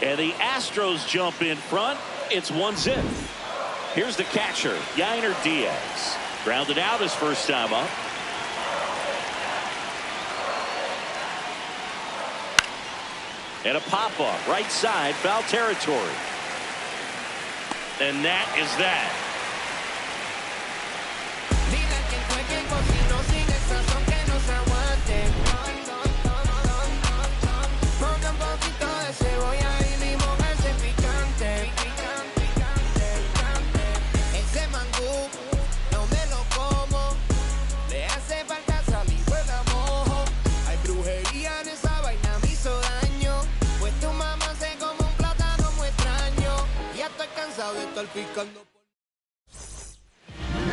And the Astros jump in front. It's 1-0. Here's the catcher, Yainer Diaz. Grounded out his first time up. And a pop-up, right side, foul territory. And that is that.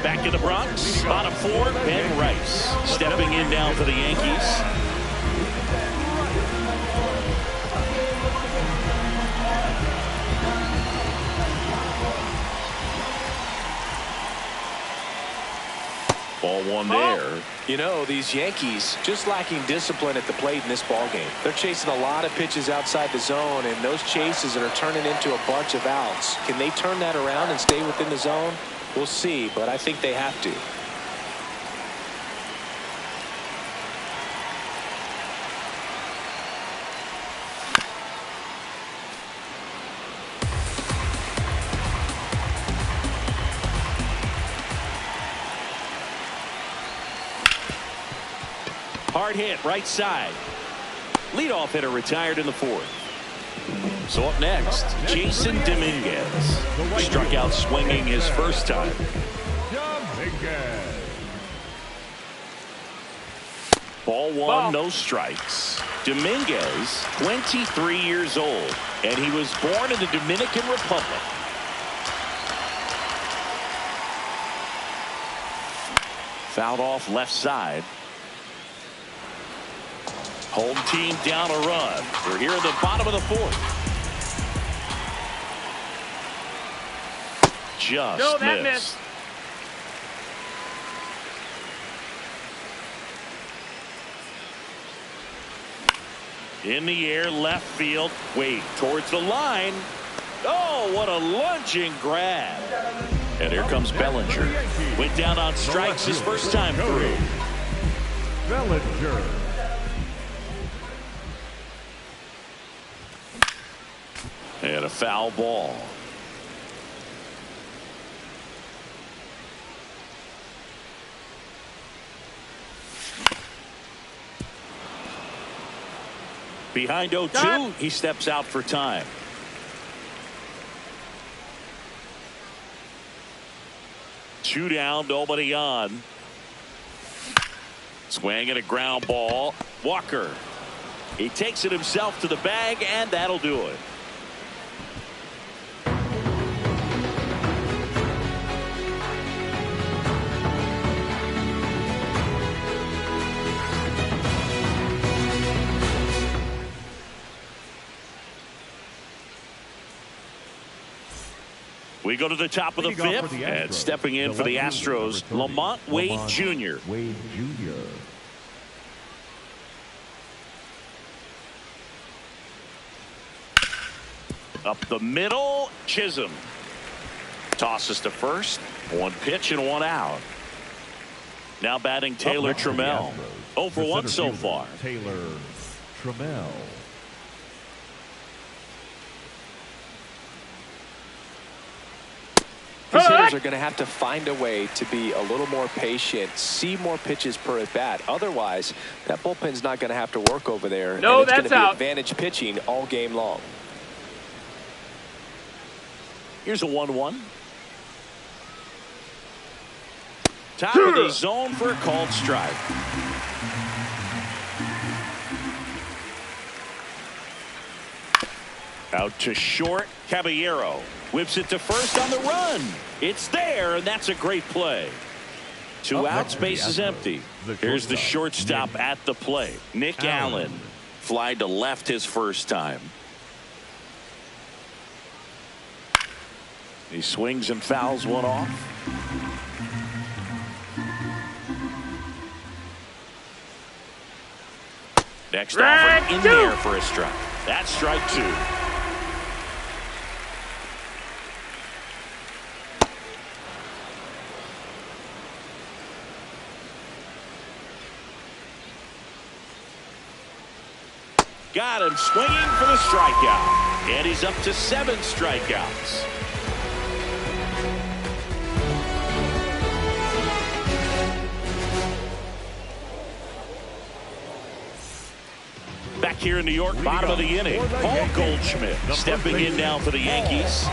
Back in the Bronx, spot of 4, Ben Rice stepping in now for the Yankees. Ball 1 there. You know, these Yankees just lacking discipline at the plate in this ballgame. They're chasing a lot of pitches outside the zone, and those chases are turning into a bunch of outs. Can they turn that around and stay within the zone? We'll see, but I think they have to. Hard hit, right side. Leadoff hitter retired in the 4th. So up next, Jason Dominguez. Struck out swinging his first time. Ball one, no strikes. Dominguez, 23 years old, and he was born in the Dominican Republic. Fouled off left side. Home team down a run. We're here in the bottom of the fourth. Just missed. In the air, left field. Wade towards the line. Oh, what a lunging grab. And here comes Bellinger. Went down on strikes his first time through. Bellinger. And a foul ball. Oh, Behind 0-2, he steps out for time. Two down, nobody on. Swing and a ground ball. Walker. He takes it himself to the bag, and that'll do it. We go to the top of the fifth, and stepping in for the Astros, Lamont Wade Jr. Wade Jr. Up the middle, Chisholm. Tosses to first. One pitch and one out. Now batting Taylor Trammell. 0 for 1 so far. Taylor Trammell. These hitters are going to have to find a way to be a little more patient, see more pitches per at bat. Otherwise, that bullpen's not going to have to work over there. No, and it's that's going to be out. advantage pitching all game long. Here's a 1-1. Top of the zone for a called strike. Out to short, Caballero whips it to first on the run. It's there, and that's a great play. Two outs, base is empty. Here's the shortstop at the plate. Nick Allen. Fly to left his first time. He swings and fouls one off. Next offer in there for a strike. That's strike two. Got him swinging for the strikeout. And he's up to 7 strikeouts. Back here in New York, bottom of the inning. Paul Goldschmidt stepping in now for the Yankees.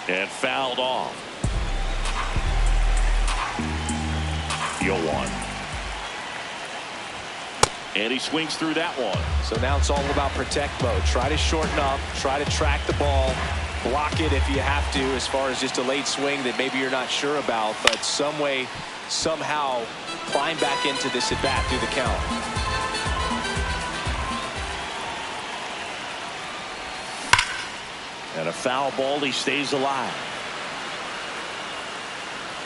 And fouled off. 0-1. And he swings through that one. So now it's all about protect mode. Try to shorten up, try to track the ball, block it if you have to, as far as just a late swing that maybe you're not sure about, but some way, somehow climb back into this at bat through the count. And a foul ball, he stays alive.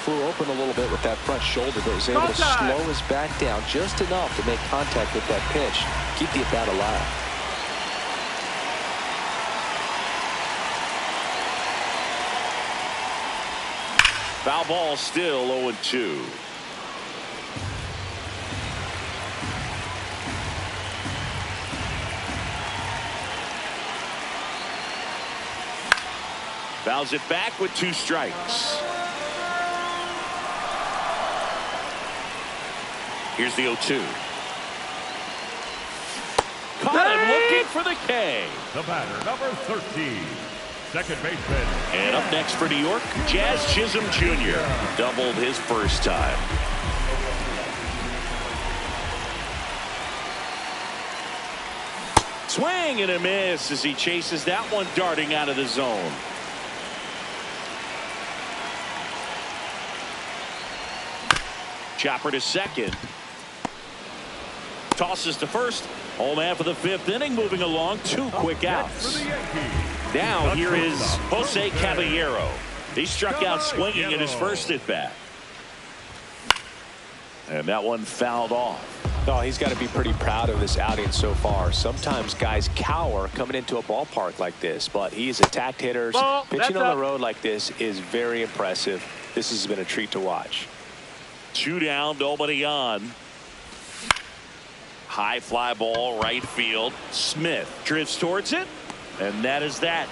Flew open a little bit with that front shoulder, but was able to slow his back down just enough to make contact with that pitch, keep the at bat alive. Foul ball, still 0-2. Fouls it back with 2 strikes. Here's the 0-2. caught him looking for the K. The batter, number 13, second baseman. And up next for New York, Jazz Chisholm Jr. doubled his first time. Swing and a miss as he chases that one darting out of the zone. Chopper to second. Tosses to first. Home half of the fifth inning, moving along. 2 quick outs. Now here is Jose Caballero. He struck out swinging in his first at bat. And that one fouled off. Oh, he's got to be pretty proud of this outing so far. Sometimes guys cower coming into a ballpark like this, but he's attacked hitters. Pitching on the road like this is very impressive. This has been a treat to watch. 2 down, nobody on. High fly ball, right field. Smith drifts towards it, and that is that.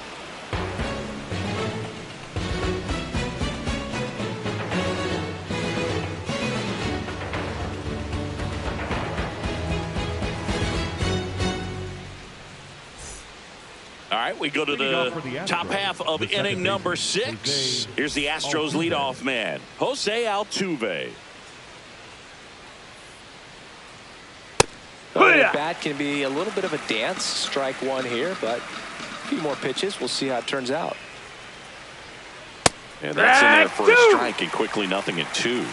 All right, we go to the top half of inning number 6. Here's the Astros leadoff man, Jose Altuve. The bat can be a little bit of a dance. Strike one here, but a few more pitches. We'll see how it turns out. And that's in there for a strike, and quickly 0-2.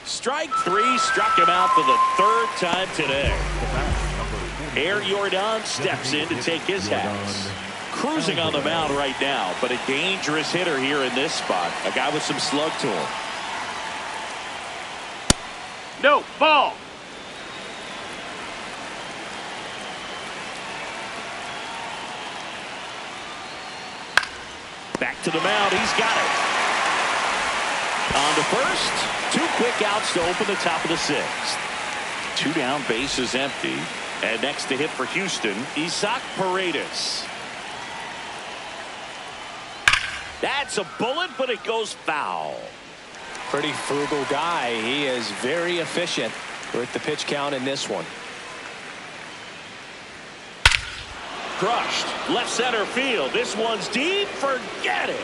Strike 3, struck him out for the 3rd time today. Air Jordan steps in to take his hats. Cruising on the mound right now, but a dangerous hitter here in this spot. A guy with some slug to him. No, ball. Back to the mound. He's got it. On to first. 2 quick outs to open the top of the 6th. 2 down, bases empty. And next to hit for Houston, Isaac Paredes. That's a bullet, but it goes foul. Pretty frugal guy. He is very efficient with the pitch count in this one. Crushed. Left center field. This one's deep. Forget it.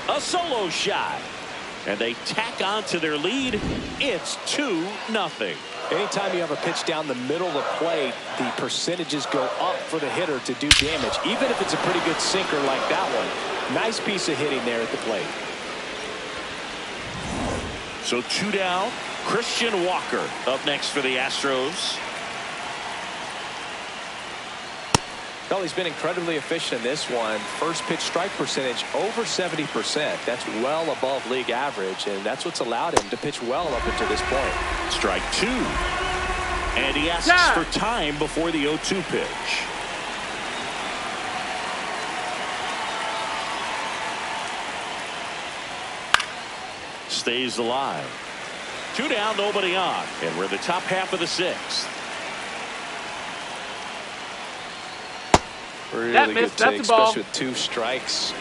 A solo shot. And they tack on to their lead. It's 2-0. Anytime you have a pitch down the middle of the plate, the percentages go up for the hitter to do damage, even if it's a pretty good sinker like that one. Nice piece of hitting there at the plate. So 2 down. Christian Walker up next for the Astros. Well, he's been incredibly efficient in this one. First pitch strike percentage over 70%. That's well above league average, and that's what's allowed him to pitch well up until this point. Strike 2. And he asks for time before the 0-2 pitch. Stays alive. 2 down, nobody on. And we're in the top half of the 6th. Really good take, especially with 2 strikes.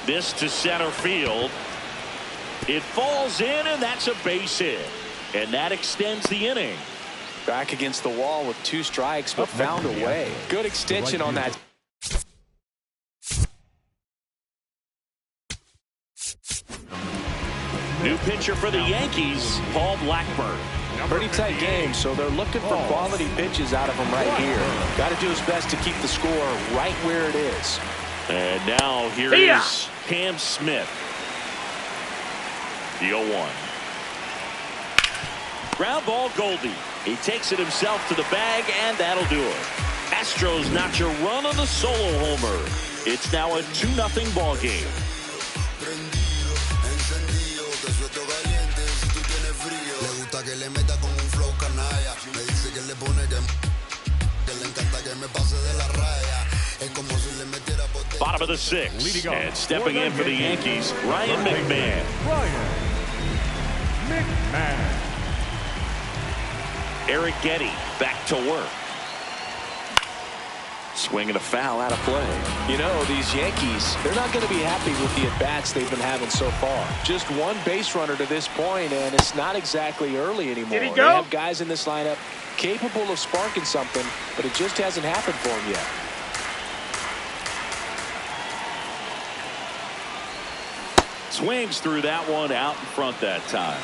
This to center field. It falls in, and that's a base hit. And that extends the inning. Back against the wall with 2 strikes, but found a way. Good extension on that. New pitcher for the Yankees, Paul Blackburn. Pretty tight game, so they're looking for quality pitches out of him right here. Got to do his best to keep the score right where it is. And now here is Cam Smith. The 0-1. Ground ball, Goldie. He takes it himself to the bag, and that'll do it. Astros notch a run on the solo homer. It's now a 2-0 ball game. Bottom of the 6th, and stepping in for the Yankees, Ryan McMahon. Eric Getty back to work. Swing and a foul out of play. You know, these Yankees, they're not going to be happy with the at-bats they've been having so far. Just one base runner to this point, and it's not exactly early anymore. Did he go? They have guys in this lineup capable of sparking something, but it just hasn't happened for them yet. Swings through that one out in front that time.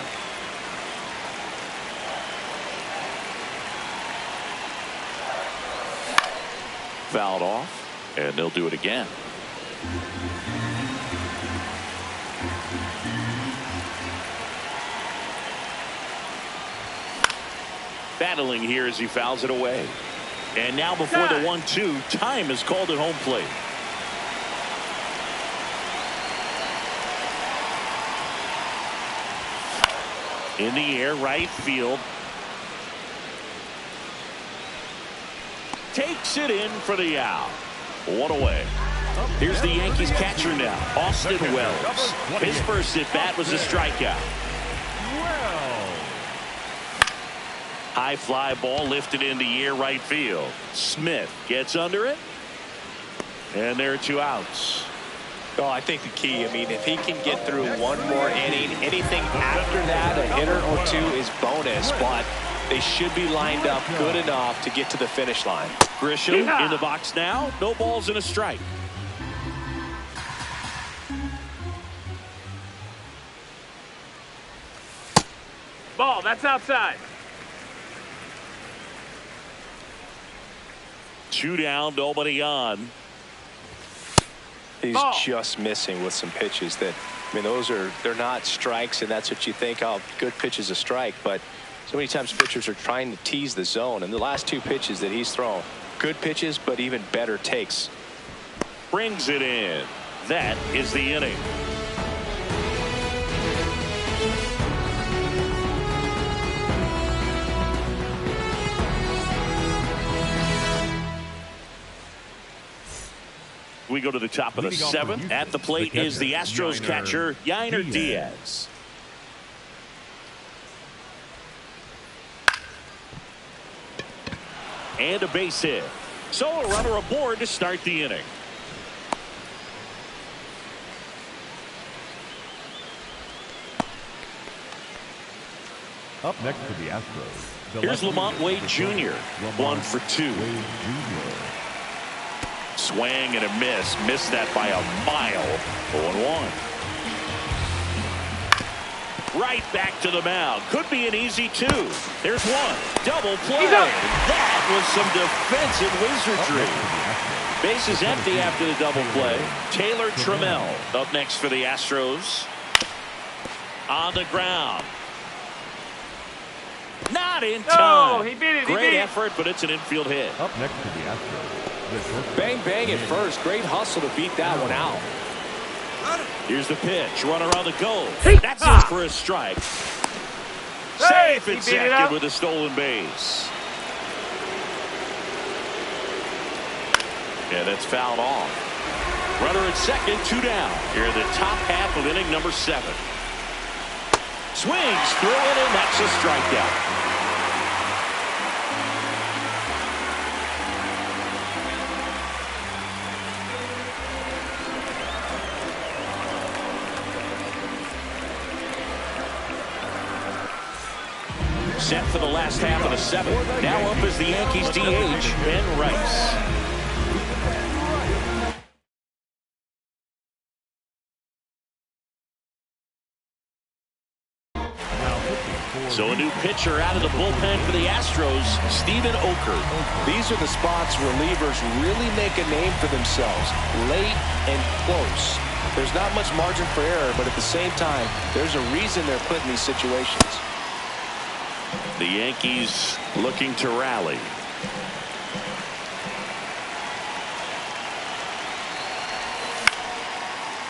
Fouled off, and they'll do it again. Battling here as he fouls it away. And now before the 1-2, time is called at home plate. In the air, right field. Takes it in for the out. One away. Here's the Yankees catcher now, Austin Wells. His first at bat was a strikeout. High fly ball lifted in the air, right field. Smith gets under it. And there are 2 outs. Oh, I think the key, I mean, if he can get through one more inning, anything after that, a hitter or 2 is bonus, but they should be lined up good enough to get to the finish line. Grisham in the box now. No balls and a strike. Ball, that's outside. 2 down, nobody on. He's Ball. just missing with some pitches that, I mean, they're not strikes, and that's what you think, oh, good pitch is a strike, but so many times pitchers are trying to tease the zone, and the last 2 pitches that he's thrown, good pitches, but even better takes. Brings it in. That is the inning. We go to the top of the 7th. At the plate is the Astros catcher, Yainer Diaz. And a base hit. So a runner aboard to start the inning. Up next for the Astros. Here's Lamont Wade Jr. 1 for 2. Swing and a miss. Missed that by a mile. 0-1. Right back to the mound. Could be an easy 2. There's 1. Double play. That was some defensive wizardry. Base is empty after the double play. Taylor Trammell up next for the Astros. On the ground. Not in time. Oh, he beat it. Great effort, but it's an infield hit. Up next to the Astros. Bang, bang at first. Great hustle to beat that one out. Here's the pitch. Runner on the go. That's in for a strike. Safe and second with a stolen base. Yeah, that's fouled off. Runner at second, 2 down. Here in the top half of inning number 7. Swings through it, and that's a strikeout. Set for the last half of the 7th. Now up is the Yankees DH, Ben Rice. So a new pitcher out of the bullpen for the Astros, Steven Oker. These are the spots relievers really make a name for themselves, late and close. There's not much margin for error, but at the same time, there's a reason they're put in these situations. The Yankees looking to rally.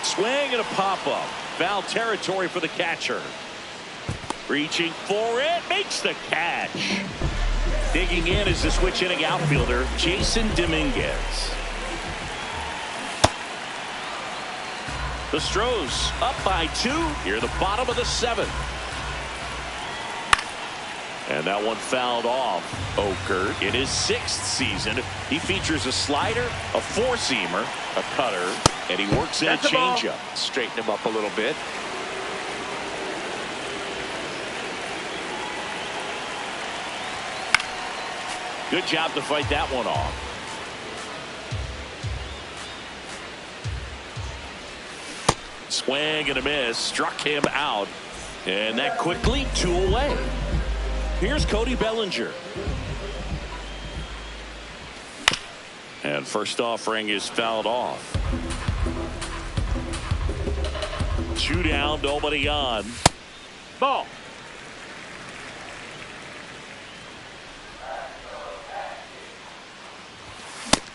Swing and a pop-up. Foul territory for the catcher. Reaching for it. Makes the catch. Digging in is the switch inning outfielder, Jason Dominguez. The Astros up by 2 here at the bottom of the 7th. And that one fouled off Wukescuit. In his 6th season, he features a slider, a four-seamer, a cutter, and he works in a changeup. Straighten him up a little bit. Good job to fight that one off. Swing and a miss. Struck him out. And that quickly 2 away. Here's Cody Bellinger. And first offering is fouled off. 2 down, nobody on. Ball.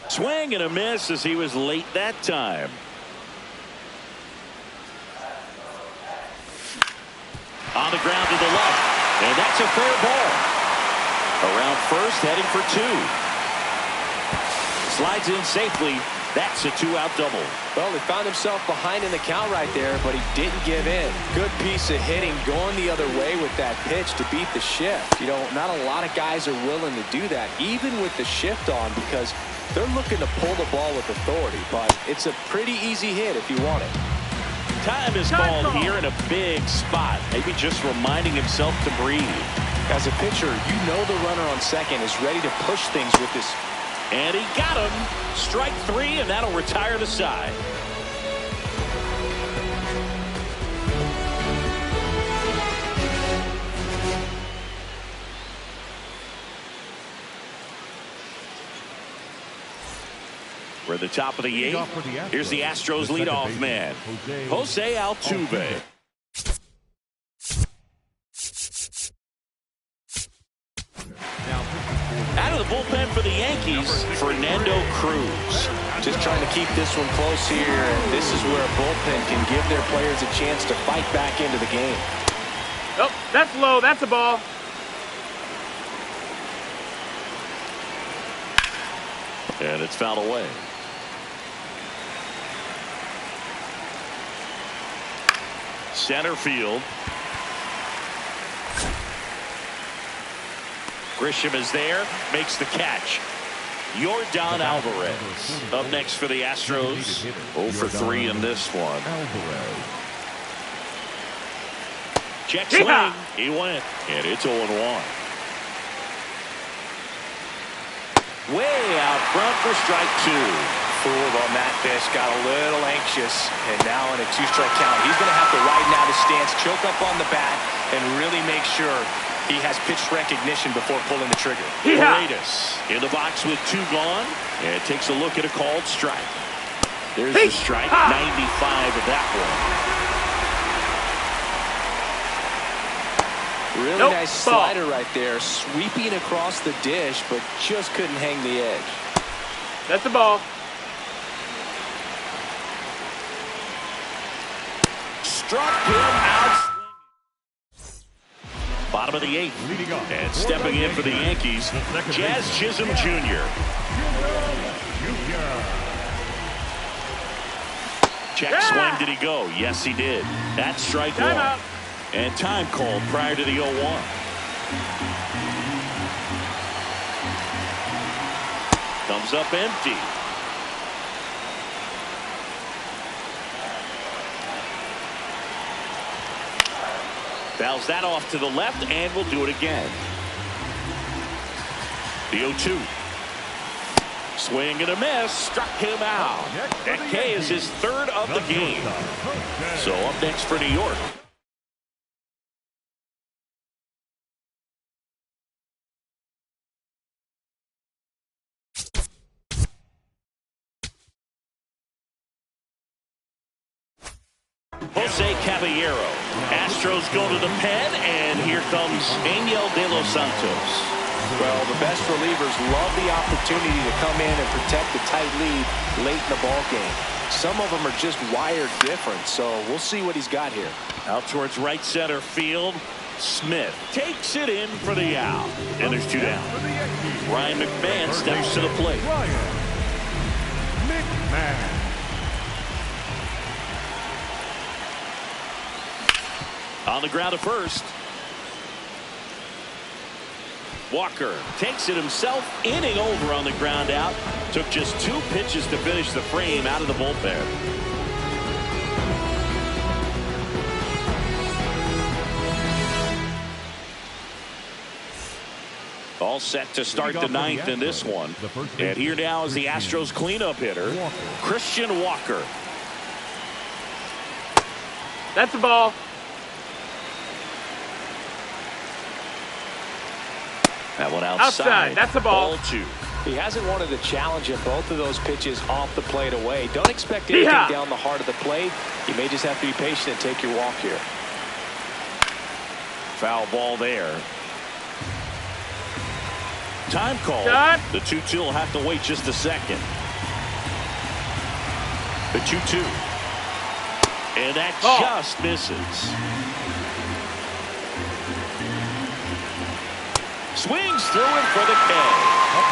Swing and a miss as he was late that time. On the ground to the left. And that's a fair ball. Around first, heading for 2. Slides in safely. That's a 2-out double. Well, he found himself behind in the count right there, but he didn't give in. Good piece of hitting going the other way with that pitch to beat the shift. You know, not a lot of guys are willing to do that, even with the shift on, because they're looking to pull the ball with authority. But it's a pretty easy hit if you want it. Time is called here in a big spot. Maybe just reminding himself to breathe. As a pitcher, you know the runner on second is ready to push things with this. And he got him. Strike 3, and that'll retire the side. We're at the top of the 8th. Here's the Astros leadoff man, Jose Altuve. Out of the bullpen for the Yankees, Fernando Cruz. Just trying to keep this one close here, and this is where a bullpen can give their players a chance to fight back into the game. Oh, that's low. That's a ball. And it's fouled away. Center field. Grisham is there, makes the catch. Yordan Alvarez up next for the Astros. 0 for 3 in this one. Check swing. He went, and it's 0-1. Way out front for strike 2. Fooled on that pitch, got a little anxious, and now in a 2-strike count, he's going to have to widen out his stance, choke up on the bat, and really make sure he has pitch recognition before pulling the trigger. Paredes in the box with 2 gone, and takes a look at a called strike. There's the strike, 95 of that one. Really nice slider right there, sweeping across the dish, but just couldn't hang the edge. That's the ball. Struck him out. Bottom of the 8th. And stepping in for the Yankees, Jazz Chisholm Jr. Check swing, did he go? Yes, he did. That's strike 1. And time called prior to the 0-1. Comes up empty. Fouls that off to the left, and we'll do it again. The 0-2. Swing and a miss. Struck him out. That K is his 3rd of the game. So up next for New York. Jose Caballero. Astros go to the pen, and here comes Angel de los Santos. Well, the best relievers love the opportunity to come in and protect the tight lead late in the ball game. Some of them are just wired different, so we'll see what he's got here. Out towards right center field. Smith takes it in for the out. And there's 2 down. Ryan McMahon steps to the plate. On the ground at first. Walker takes it himself, inning over on the ground out. Took just 2 pitches to finish the frame out of the bullpen. All set to start the 9th in this one. And here now is the Astros cleanup hitter, Christian Walker. That's the ball. That one outside. That's the ball. Ball 2. He hasn't wanted to challenge in both of those pitches off the plate away. Don't expect anything down the heart of the plate. You may just have to be patient and take your walk here. Foul ball there. Time call. The 2-2 will have to wait just a second. The 2-2. And that just misses. Swings through him for the K.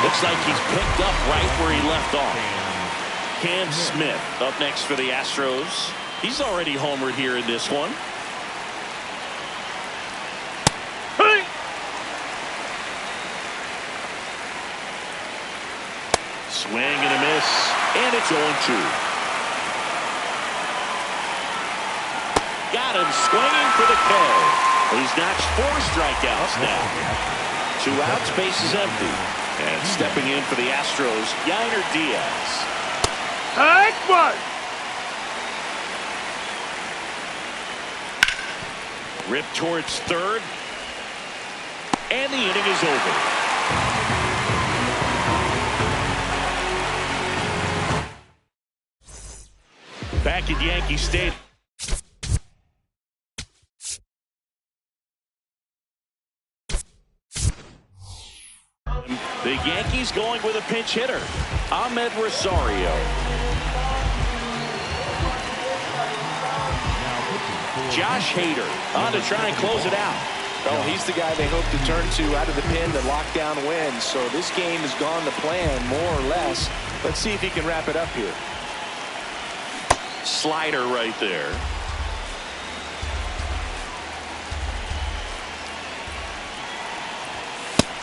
Looks like he's picked up right where he left off. Cam Smith up next for the Astros. He's already homered here in this one. Swing and a miss, and it's 0-2. Got him swinging for the K. He's notched 4 strikeouts now. 2 outs, base is empty. And stepping in for the Astros, Yainer Diaz. Take one. Ripped towards third. And the inning is over. Back at Yankee Stadium. The Yankees going with a pinch hitter, Ahmed Rosario. Josh Hader on to try and close it out. Well, he's the guy they hope to turn to out of the pen to lock down wins. So this game has gone to plan, more or less. Let's see if he can wrap it up here. Slider right there.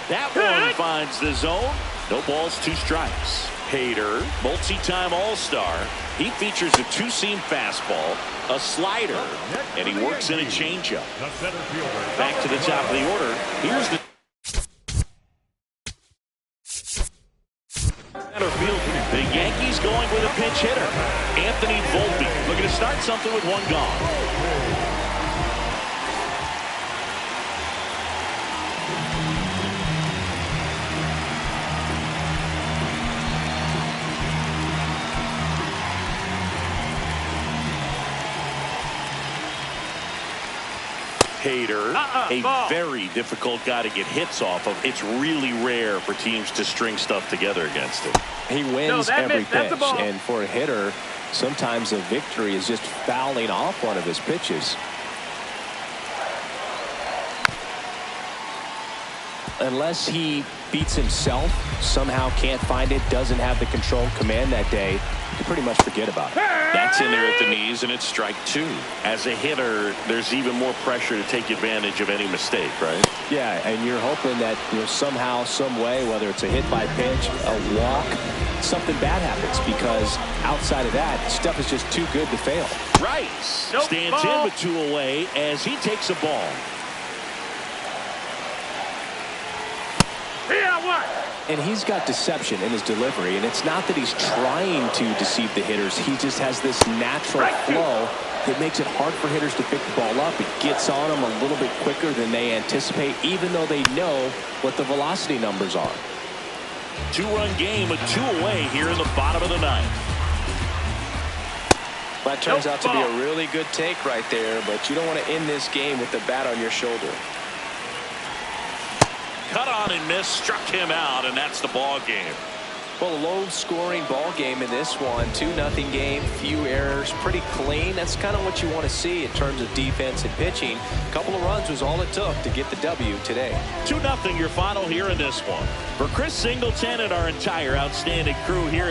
That one finds the zone. No balls, 2 strikes. Hader, multi-time All-Star. He features a 2-seam fastball, a slider, and he works in a changeup. Back to the top of the order. Here's the center field. The Yankees going with a pinch hitter, Anthony Volpe, looking to start something with 1 gone. Hader, a very difficult guy to get hits off of. It's really rare for teams to string stuff together against him. He wins every pitch, and for a hitter, sometimes a victory is just fouling off one of his pitches. Unless he beats himself, somehow can't find it, doesn't have the control command that day, you can pretty much forget about it. That's in there at the knees, and it's strike 2. As a hitter, there's even more pressure to take advantage of any mistake, right? Yeah, and you're hoping that somehow, some way, whether it's a hit by pitch, a walk, something bad happens, because outside of that, stuff is just too good to fail. Rice stands in with 2 away as he takes a ball. And he's got deception in his delivery, and it's not that he's trying to deceive the hitters. He just has this natural flow that makes it hard for hitters to pick the ball up. It gets on them a little bit quicker than they anticipate, even though they know what the velocity numbers are. 2-run game with 2 away here in the bottom of the 9th. That turns out to be a really good take right there, but you don't want to end this game with the bat on your shoulder. Cut on and miss, struck him out, and that's the ball game. Well, a low-scoring ball game in this one, 2-0 game, few errors, pretty clean. That's kind of what you want to see in terms of defense and pitching. A couple of runs was all it took to get the W today. 2-0 your final here in this one. For Chris Singleton and our entire outstanding crew here